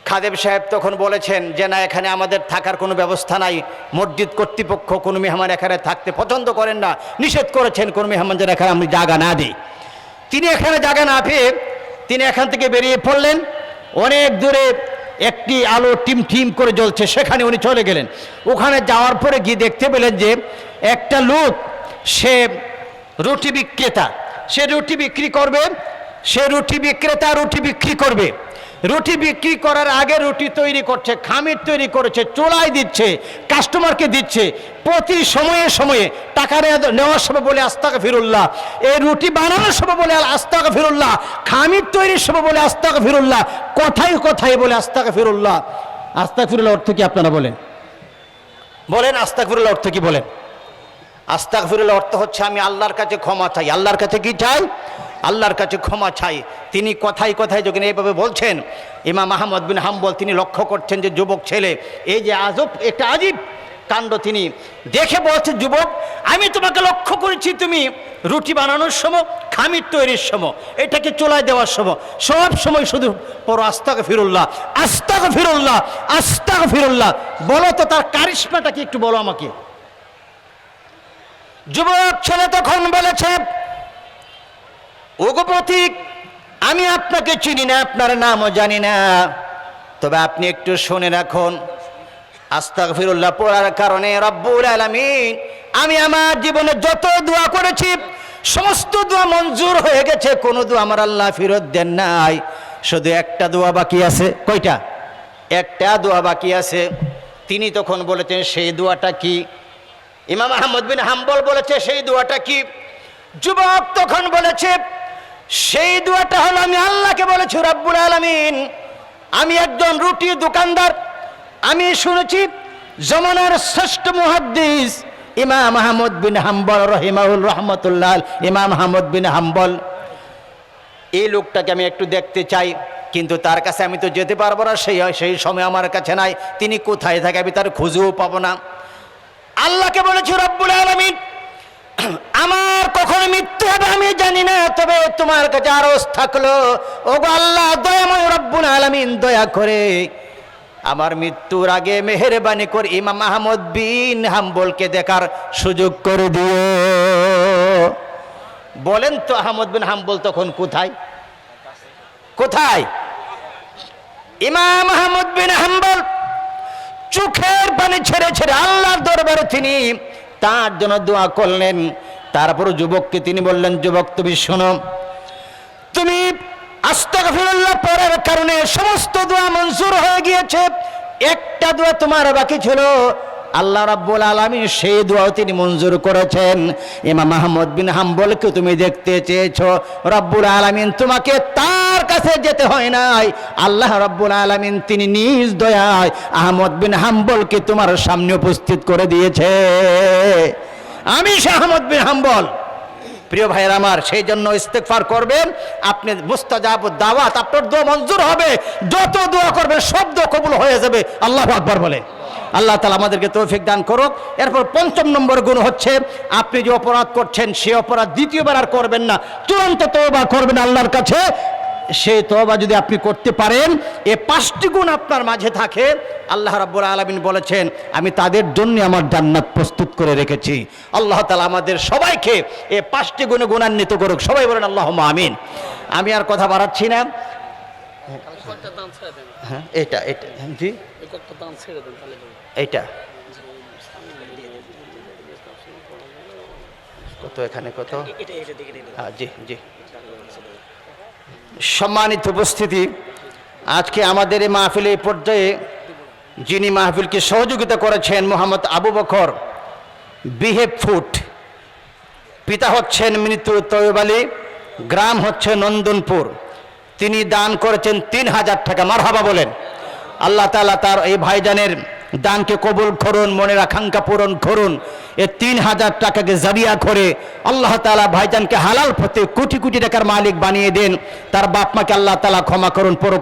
খাদেম সাহেব তখন বলেছেন যে না, এখানে আমাদের থাকার কোনো ব্যবস্থা নাই, মসজিদ কর্তৃপক্ষ কোনো মেহমান এখানে থাকতে পছন্দ করেন না, নিষেধ করেছেন কোনো মেহমান যেন এখানে আমি জায়গা না দিই। তিনি এখানে জায়গা না পেয়ে তিনি এখান থেকে বেরিয়ে পড়লেন। অনেক দূরে একটি আলো টিম টিম করে জ্বলছে, সেখানে উনি চলে গেলেন। ওখানে যাওয়ার পরে গিয়ে দেখতে পেলেন যে একটা লোক, সে রুটি বিক্রেতা, সে রুটি বিক্রি করবে, সে রুটি বিক্রেতা রুটি বিক্রি করবে। রুটি বিক্রি করার আগে রুটি তৈরি করছে, খামির তৈরি করেছে, চোলাই দিচ্ছে, কাস্টমারকে দিচ্ছে। প্রতি সময়ে সময়ে টাকা নেওয়ার সময় বলে আস্তাগফিরুল্লাহ, এই রুটি বানানোর সময় বলে আস্তাগফিরুল্লাহ, খামির তৈরির সময় বলে আস্তাগফিরুল্লাহ, কথায় কথায় বলে আস্তাগফিরুল্লাহ। আস্তাগফিরুল্লাহ অর্থ কি আপনারা বলেন? বলেন আস্তাগফিরুল্লাহ অর্থ কি বলেন? আস্তাগফিরুল্লাহ অর্থ হচ্ছে আমি আল্লাহর কাছে ক্ষমা চাই। আল্লাহর কাছে কি চাই? আল্লাহর কাছে ক্ষমা চাই। তিনি কথায় কথায় যখন এইভাবে বলছেন, ইমাম আহমদ বিন হাম্বল তিনি লক্ষ্য করছেন যে যুবক ছেলে এই যে আজব একটা আজীব কাণ্ড, তিনি দেখে বলছে, যুবক আমি তোমাকে লক্ষ্য করেছি তুমি রুটি বানানোর সময়, খামির তৈরির সময়, এটাকে চুলায় দেওয়ার সময় সব সময় শুধু পড়ো আস্তাগফিরুল্লাহ, আস্তাগফিরুল্লাহ, আস্তাগফিরুল্লাহ। বলো তো তার কারিশমাটা কি একটু বলো আমাকে। যুবক ছেলে তখন বলেছে, ওগো পথিক, আমি আপনাকে চিনি না, আপনার নামও জানি না, তবে আপনি একটু শুনে রাখুন, আস্তাগফিরুল্লাহ পড়ার কারণে রব্বুল আলামিন আমি আমার জীবনে যত দোয়া করেছি সমস্ত দোয়া মঞ্জুর হয়ে গেছে, কোনো দোয়া আমার আল্লাহ ফেরত দেন নাই, শুধু একটা দোয়া বাকি আছে। কয়টা? একটা দোয়া বাকি আছে। তিনি তখন বলেছেন সেই দোয়াটা কি? ইমাম আহমদ বিন হাম্বল বলেছে সেই দোয়াটা কি? যুবক তখন বলেছে সেই দোয়াটা হলো, আমি আল্লাহকে বলেছি, রব্বুল আলামিন আমি একজন রুটি দোকানদার, আমি শুনেছি জমানার শ্রেষ্ঠ মুহাদ্দিস ইমাম আহমদ বিন হাম্বল রহিমাহুল রহমতুল্লাহ, ইমাম আহমদ বিন হাম্বল, এই লোকটাকে আমি একটু দেখতে চাই, কিন্তু তার কাছে আমি তো যেতে পারবো না, সেই সময় আমার কাছে নাই, তিনি কোথায় থাকে আমি তার খুঁজেও পাবো না। আল্লাহকে বলেছি, রব্বুল আলামিন আমার কখন মৃত্যু হবে আমি জানি না, তবে তোমার কাছে আরজ থাকলো, ওগো আল্লাহ দয়াময় রব্বুল আলামিন দয়া করে আমার মৃত্যুর আগে মেহেরবানি করে ইমাম আহমদ বিন হাম্বলকে দেখার সুযোগ করে দিও। বলেন তো আহমদ বিন হাম্বল তখন কোথায়? কোথায়? ইমাম আহমদ বিন হাম্বল চোখের পানি ছেড়ে ছেড়ে আল্লাহর দরবারে তিনি তার জন্য দোয়া করলেন। তারপর যুবককে তিনি বললেন, যুবক তুমি শোনো, তুমি আস্তাগফিরুল্লাহ পড়ার কারণে সমস্ত দোয়া মঞ্জুর হয়ে গিয়েছে, একটা দোয়া তোমার বাকি ছিল, আল্লাহ রাব্বুল আলামিন সেই দোয়াও তিনি মঞ্জুর করেছেন। ইমাম আহমদ বিন হাম্বলকে তুমি দেখতে চেয়েছো, রব্বুল আলামিন তোমাকে তার কাছে যেতে হয় নাই, আল্লাহ রাব্বুল আলামিন তিনি নিজ দয়ায় আহমদ বিন হাম্বলকে তোমার সামনে উপস্থিত করে দিয়েছে। আমি সে আহমদ বিন হাম্বল। প্রিয় ভাইয়ের আমার, সেই জন্য ইস্তেগফার করবেন, আপনি মুস্তাজাব দাওয়াত, আপনার দোয়া মঞ্জুর হবে, যত দোয়া করবেন সব দোয়া কবুল হয়ে যাবে। আল্লাহু আকবার বলে। আল্লাহ তাআলা আমাদেরকে তৌফিক দান করুক। এরপর ৫ম নম্বর গুণ হচ্ছে, আপনি যে অপরাধ করছেন সেই অপরাধ দ্বিতীয়বার আর করবেন না, চূড়ান্ত তওবা করবেন আল্লাহর কাছে। সেই তওবা যদি আপনি করতে পারেন, এই 5টি গুণ আপনার মাঝে থাকে, আল্লাহ রাব্বুল আলামিন বলেছেন আমি তাদের জন্য আমার জান্নাত প্রস্তুত করে রেখেছি। আল্লাহ তাআলা আমাদের সবাইকে এই 5টি গুণে গুণান্বিত করুক। সবাই বলেন আল্লাহুম্মা আমিন। আমি আর কথা বাড়াচ্ছি না। হ্যাঁ, এটা জি, এইটা কত, এখানে কত? হ্যাঁ জি জি। সম্মানিত উপস্থিতি, আজকে আমাদের এই মাহফিলে এই পর্যায়ে যিনি মাহফিলকে সহযোগিতা করেছেন, মোহাম্মদ আবু বকর বিহেভ ফুড, পিতা হচ্ছেন মৃত তৈয়ব আলী, গ্রাম হচ্ছে নন্দনপুর, তিনি দান করেছেন 3000 টাকা। মারহাবা বলেন। আল্লাহ তাআলা তার এই ভাইজানের দানকে কবুল করুন, মনের আকাঙ্ক্ষা পূরণ করুন। এই 3000 টাকাকে জারিয়া করে আল্লাহ তাআলা ভাইজানকে হালাল পথে কোটি কোটি টাকার মালিক বানিয়ে দেন। তার বাপ মাকে আল্লাহ তাআলা ক্ষমা করুন।